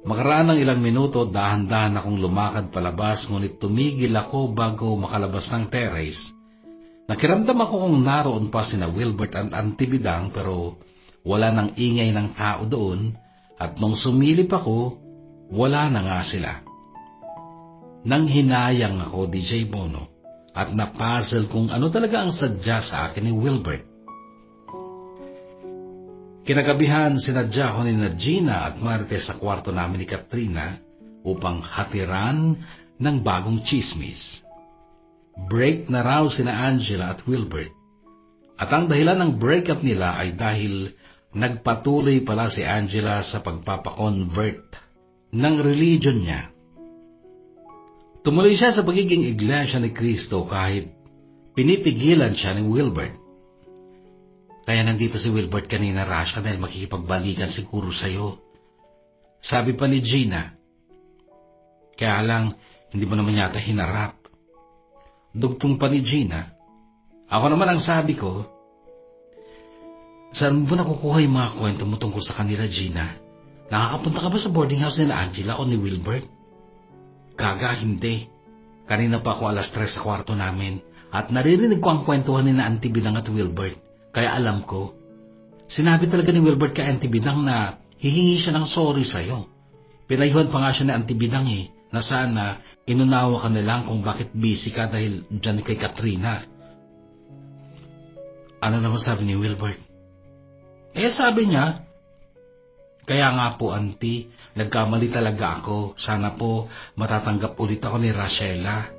Makaraan ng ilang minuto, dahan-dahan akong lumakad palabas ngunit tumigil ako bago makalabas ng terrace. Nakiramdam ako kung naroon pa sina Wilbert at Auntie Bidang pero wala nang ingay ng tao doon at nung sumilip ako, wala na nga sila. Nang hinayang ako, DJ Bono, at napuzzle kung ano talaga ang sadya sa akin ni Wilbert. Kinagabihan, sinadya ko ni Gina at Marites sa kwarto namin ni Katrina upang hatiran ng bagong chismis. Break na raw sina Angela at Wilbert. At ang dahilan ng breakup nila ay dahil nagpatuloy pala si Angela sa pagpapakonvert ng religion niya. Tumuloy siya sa pagiging iglesia ni Cristo kahit pinipigilan siya ni Wilbert. Kaya nandito si Wilbert kanina, Rasha, dahil makikipagbalikan siguro sa'yo. Sabi pa ni Gina. Kaya lang, hindi mo naman yata hinarap. Dugtong pa ni Gina. Ako naman ang sabi ko, saan mo ba nakukuha yung mga kwento mo tungkol sa kanila, Gina? Nakakapunta ka ba sa boarding house ni Angela o ni Wilbert? Gaga, hindi. Kanina pa ako 3:00 sa kwarto namin at naririnig ko ang kwentuhan ni na Auntie Bidang at Wilbert. Kaya alam ko, sinabi talaga ni Wilbert kay Auntie Bidang na hihingi siya ng sorry sa'yo. Pinayuhan pa nga siya ni Auntie Bidang na sana inunawa ka na lang kung bakit busy ka dahil dyan kay Katrina. Ano naman sabi ni Wilbert? Sabi niya, kaya nga po, Auntie, nagkamali talaga ako. Sana po matatanggap ulit ako ni Rachela.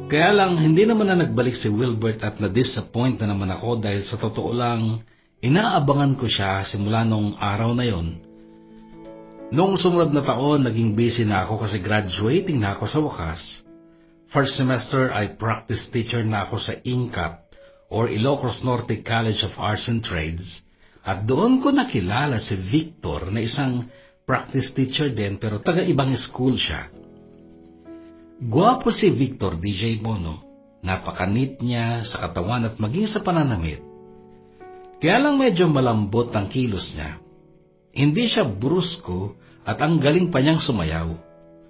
Kaya lang, hindi naman na nagbalik si Wilbert at na-disappoint na naman ako dahil sa totoo lang, inaabangan ko siya simula nung araw na yon. Noong sumunod na taon, naging busy na ako kasi graduating na ako sa wakas. First semester ay practice teacher na ako sa INCAP or Ilocos Norte College of Arts and Trades. At doon ko nakilala si Victor na isang practice teacher din pero taga-ibang school siya. Gwapo si Victor, DJ Bono. Napakanit niya sa katawan at maging sa pananamit. Kaya lang medyo malambot ang kilos niya. Hindi siya brusko at ang galing pa niyang sumayaw.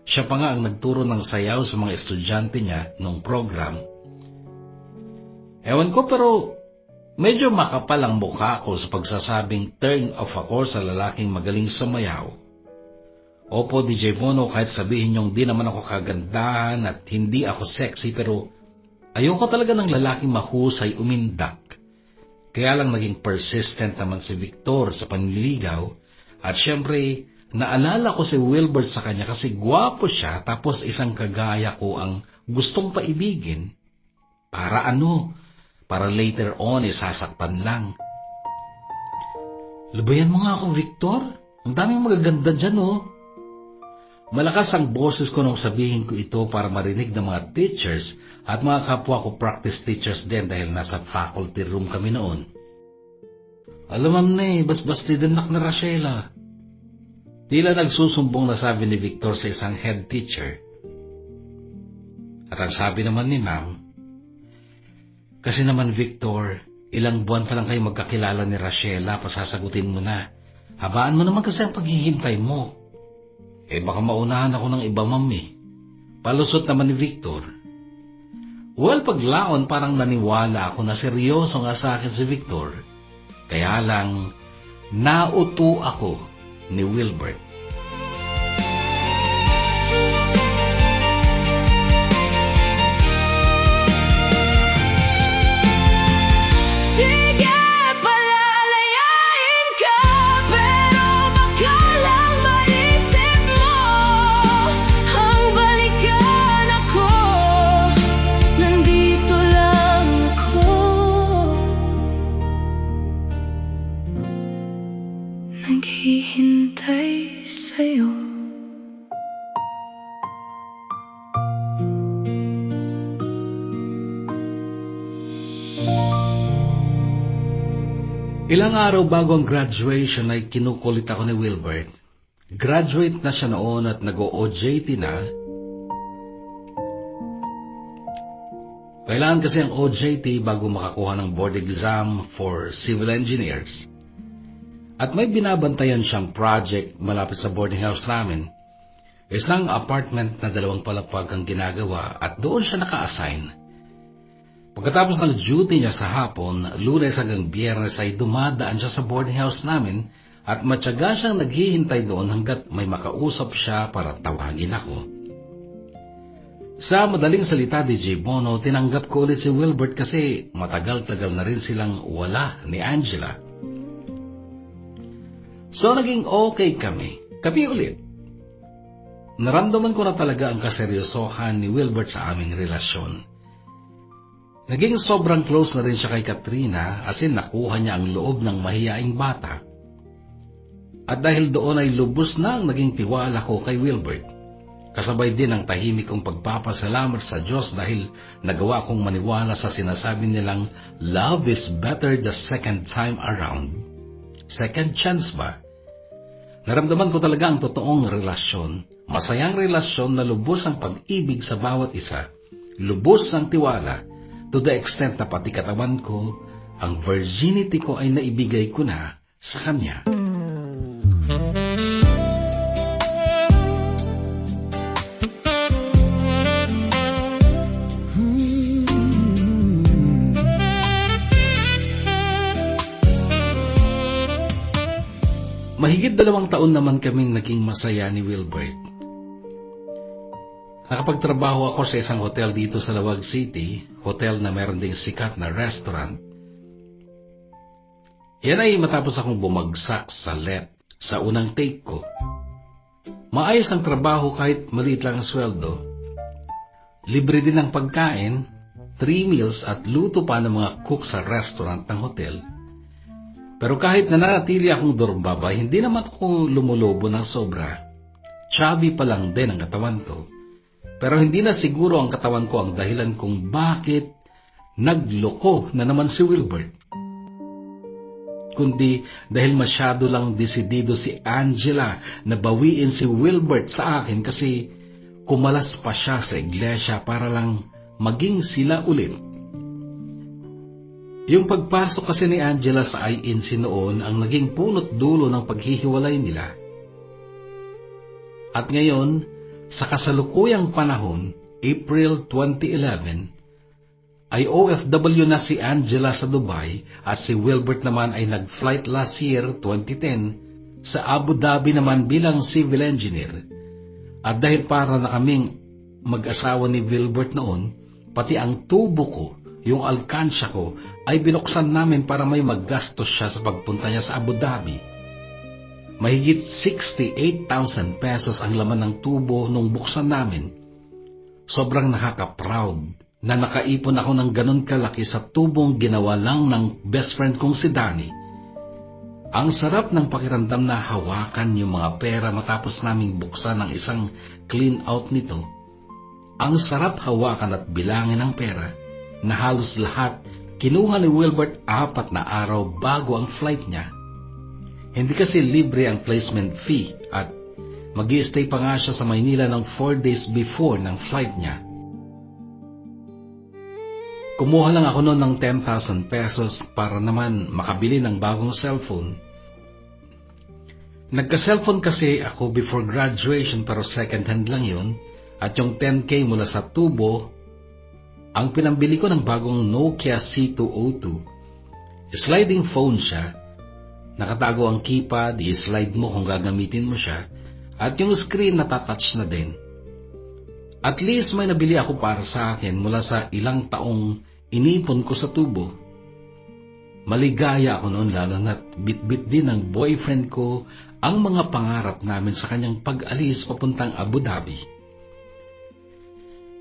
Siya pa nga ang nagturo ng sayaw sa mga estudyante niya nung program. Ewan ko pero medyo makapal ang mukha ko sa pagsasabing turn off ako sa lalaking magaling sumayaw. Opo, DJ Bono, kahit sabihin niyong di naman ako kagandahan at hindi ako sexy pero ayoko talaga ng lalaking mahusay umindak. Kaya lang naging persistent naman si Victor sa panliligaw at syempre naalala ko si Wilbert sa kanya kasi gwapo siya tapos isang kagaya ko ang gustong paibigin. Para ano? Para later on sasaktan lang. Labayan mo nga ako, Victor. Ang daming magaganda dyan, oh. Malakas ang boses ko nung sabihin ko ito para marinig ng mga teachers at mga kapwa ko practice teachers din dahil nasa faculty room kami noon. Alam basbas din na Rachela. Tila nagsusumbong na sabi ni Victor sa isang head teacher. At ang sabi naman ni ma'am, kasi naman Victor, ilang buwan pa lang kayo magkakilala ni Rachela, pasasagutin mo na. Habaan mo naman kasi ang paghihintay mo. Baka maunahan ako ng iba, ma'am. Palusot naman ni Victor. Well, paglaon parang naniwala ako na seryoso nga sa akin si Victor. Kaya lang, nauto ako ni Wilbert. Naghihintay sa'yo. Ilang araw bago ang graduation ay kinukulit ako ni Wilbert. Graduate na siya noon at nag-OJT na. Kailangan kasi ang OJT bago makakuha ng board exam for civil engineers. At may binabantayan siyang project malapit sa boarding house namin. Isang apartment na 2 palapag ang ginagawa at doon siya naka-assign. Pagkatapos ng duty niya sa hapon, Lunes hanggang Biyernes ay dumadaan siya sa boarding house namin at matyaga siyang naghihintay doon hanggat may makausap siya para tawagin ako. Sa madaling salita, DJ Bono, tinanggap ko ulit si Wilbert kasi matagal-tagal na rin silang wala ni Angela. So naging okay kami ulit. Naramdaman ko na talaga ang kaseryosohan ni Wilbert sa aming relasyon. Naging sobrang close na rin siya kay Katrina as in nakuha niya ang loob ng mahiyaing bata. At dahil doon ay lubos na ang naging tiwala ko kay Wilbert. Kasabay din ang tahimik kong pagpapasalamat sa Diyos dahil nagawa kong maniwala sa sinasabi nilang love is better the second time around. Second chance ba? Naramdaman ko talaga ang totoong relasyon. Masayang relasyon na lubos ang pag-ibig sa bawat isa. Lubos ang tiwala to the extent na pati katawan ko, ang virginity ko ay naibigay ko na sa kanya. Mahigit 2 taon naman kaming naging masaya ni Wilbert. Nakapagtrabaho ako sa isang hotel dito sa Lawag City, hotel na meron ding sikat na restaurant. Yan ay matapos akong bumagsak sa LEP sa unang take ko. Maayos ang trabaho kahit maliit lang ang sweldo. Libre din ang pagkain, 3 meals at luto pa ng mga cook sa restaurant ng hotel. Pero kahit nananatili akong durbaba, hindi naman ako lumulobo ng sobra. Chubby pa lang din ang katawan ko. Pero hindi na siguro ang katawan ko ang dahilan kung bakit nagloko na naman si Wilbert. Kundi dahil masyado lang desidido si Angela na bawiin si Wilbert sa akin kasi kumalas pa siya sa iglesia para lang maging sila ulit. Yung pagpasok kasi ni Angela sa INC noon ang naging punot dulo ng paghihiwalay nila. At ngayon, sa kasalukuyang panahon, April 2011, ay OFW na si Angela sa Dubai at si Wilbert naman ay nag-flight last year, 2010, sa Abu Dhabi naman bilang civil engineer. At dahil para na kaming mag-asawa ni Wilbert noon, pati ang tubo ko, yung alkansya ko, ay binuksan namin para may maggastos siya sa pagpunta niya sa Abu Dhabi. Mahigit 68,000 pesos ang laman ng tubo nung buksan namin. Sobrang nakaka-proud na nakaipon ako ng ganun kalaki sa tubong ginawa lang ng best friend kong si Danny. Ang sarap ng pakiramdam na hawakan yung mga pera matapos naming buksan ng isang clean out nito. Ang sarap hawakan at bilangin ang pera na halos lahat kinuha ni Wilbert 4 na araw bago ang flight niya. Hindi kasi libre ang placement fee at mag-i-stay pa nga siya sa Maynila ng 4 days before ng flight niya. Kumuha lang ako noon ng 10,000 pesos para naman makabili ng bagong cellphone. Nagka-cellphone kasi ako before graduation pero second hand lang yun at yung 10K mula sa tubo, ang pinambili ko ng bagong Nokia C202. Sliding phone siya. Nakatago ang keypad, i-slide mo kung gagamitin mo siya, at yung screen natatouch na din. At least may nabili ako para sa akin mula sa ilang taong inipon ko sa tubo. Maligaya ako noon lalo na't bit-bit din ng boyfriend ko ang mga pangarap namin sa kanyang pag-alis papuntang Abu Dhabi.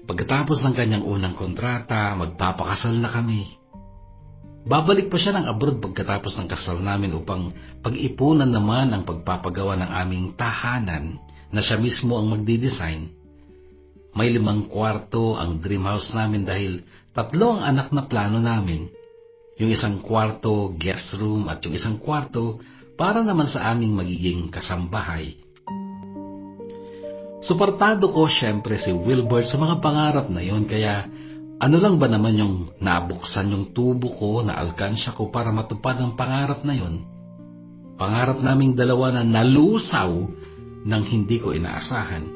Pagkatapos ng kanyang unang kontrata, magpapakasal na kami. Babalik pa siya ng abroad pagkatapos ng kasal namin upang pag-ipunan naman ang pagpapagawa ng aming tahanan na siya mismo ang magdi-design. May 5 kwarto ang dream house namin dahil 3 ang anak na plano namin. Yung 1 kwarto, guest room at yung 1 kwarto para naman sa aming magiging kasambahay. Suportado ko syempre si Wilbert sa mga pangarap na yon, kaya ano lang ba naman yung nabuksan yung tubo ko na alkansya ko para matupad ang pangarap na yon? Pangarap naming dalawa na nalusaw nang hindi ko inaasahan.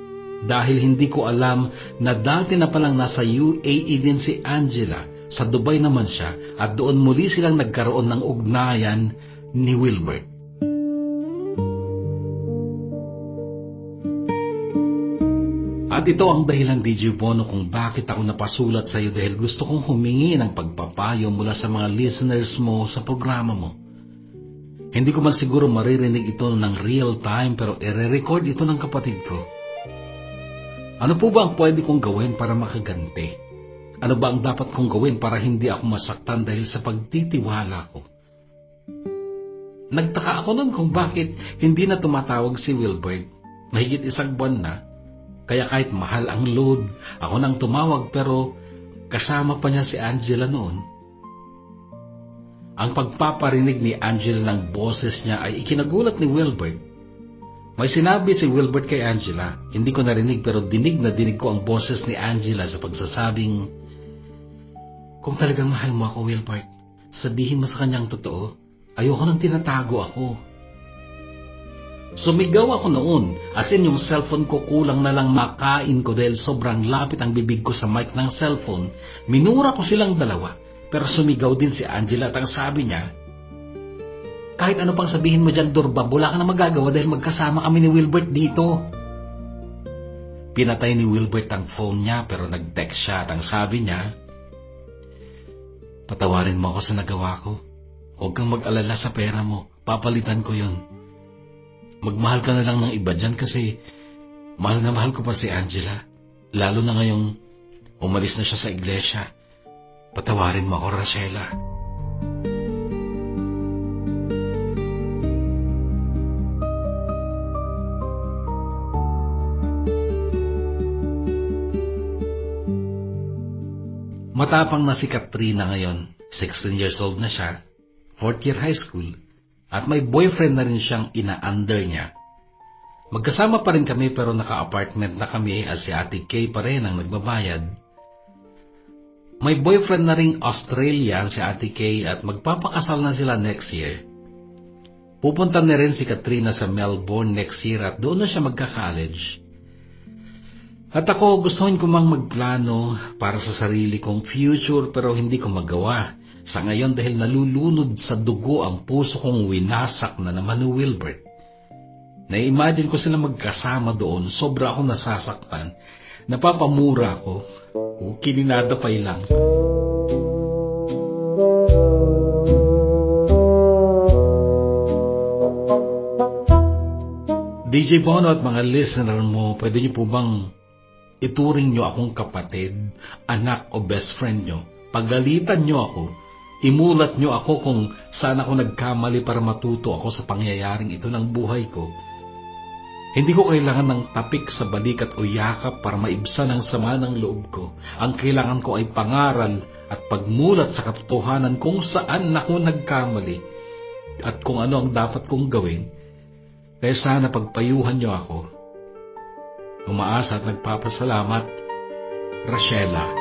Dahil hindi ko alam na dati na palang nasa UAE din si Angela, sa Dubai naman siya, at doon muli silang nagkaroon ng ugnayan ni Wilbert. At ito ang dahilan, DJ Bono, kung bakit ako napasulat sa iyo, dahil gusto kong humingi ng pagpapayo mula sa mga listeners mo sa programa mo. Hindi ko man siguro maririnig ito ng real time, pero i-record ito ng kapatid ko. Ano po ba ang pwede kong gawin para makaganti? Ano ba ang dapat kong gawin para hindi ako masaktan dahil sa pagtitiwala ko? Nagtaka ako nun kung bakit hindi na tumatawag si Wilbert. Mahigit 1 buwan na. Kaya kahit mahal ang load, ako nang tumawag, pero kasama pa niya si Angela noon. Ang pagpaparinig ni Angela ng boses niya ay ikinagulat ni Wilbert. May sinabi si Wilbert kay Angela. Hindi ko narinig, pero dinig na dinig ko ang boses ni Angela sa pagsasabing, "Kung talagang mahal mo ako, Wilbert, sabihin mo sa kanyang totoo. Ayoko nang tinatago ako." Sumigaw ako noon, as in yung cellphone ko kulang na lang makain ko dahil sobrang lapit ang bibig ko sa mic ng cellphone. Minura ko silang dalawa, pero sumigaw din si Angela at ang sabi niya, "Kahit ano pang sabihin mo dyan, Durbab, wala ka na magagawa dahil magkasama kami ni Wilbert dito." Pinatay ni Wilbert ang phone niya, pero nag-text siya at ang sabi niya, "Patawarin mo ako sa nagawa ko. Huwag kang mag-alala sa pera mo. Papalitan ko yun. Magmahal ka na lang ng iba dyan kasi mahal na mahal ko pa si Angela. Lalo na ngayong umalis na siya sa iglesia. Patawarin mo ako, Rachela." Matapang na si Katrina ngayon. 16 years old na siya, 4th year high school, at may boyfriend na rin siyang ina-under niya. Magkasama pa rin kami, pero naka-apartment na kami at si Ate Kay pa rin ang nagbabayad. May boyfriend na ring Australian si Ate Kay at magpapakasal na sila next year. Pupunta na rin si Katrina sa Melbourne next year at doon na siya magka-college. At ako, gustuhin ko mang magplano para sa sarili kong future, pero hindi ko magawa sa ngayon dahil nalulunod sa dugo ang puso kong winasak na naman ni Wilbert. Na-imagine ko sila magkasama doon, sobra akong nasasaktan, napapamura ko, kininadapay lang. DJ Bono at mga listener mo, pwede niyo po bang ituring niyo akong kapatid, anak o best friend niyo? Pagalitan niyo ako, imulat niyo ako kung saan ako nagkamali para matuto ako sa pangyayaring ito ng buhay ko. Hindi ko kailangan ng tapik sa balikat o yakap para maibsan ang sama ng loob ko. Ang kailangan ko ay pangaral at pagmulat sa katotohanan kung saan ako nagkamali at kung ano ang dapat kong gawin. Kaya sana pagpayuhan niyo ako. Umaasa at nagpapasalamat, Rachela.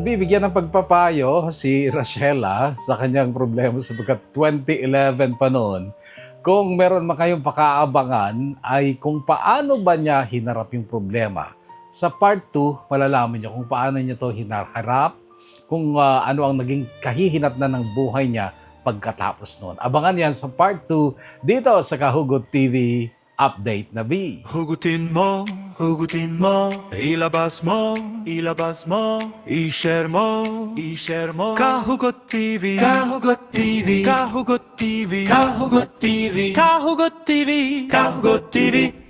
Bibigyan ng pagpapayo si Rachela sa kanyang problema sapagkat 2011 pa noon. Kung meron man kayong pakaabangan ay kung paano ba niya hinarap yung problema. Sa part 2, malalaman niyo kung paano niya to hinarap kung ano ang naging kahihinatnan ng buhay niya pagkatapos noon. Abangan yan sa part 2 dito sa Kahugot TV Update na B. Hugutin mo, ilabas mo, i-share mo, Kahugot TV, Kahugot TV, Kahugot TV, Kahugot TV, Kahugot TV, Kahugot TV.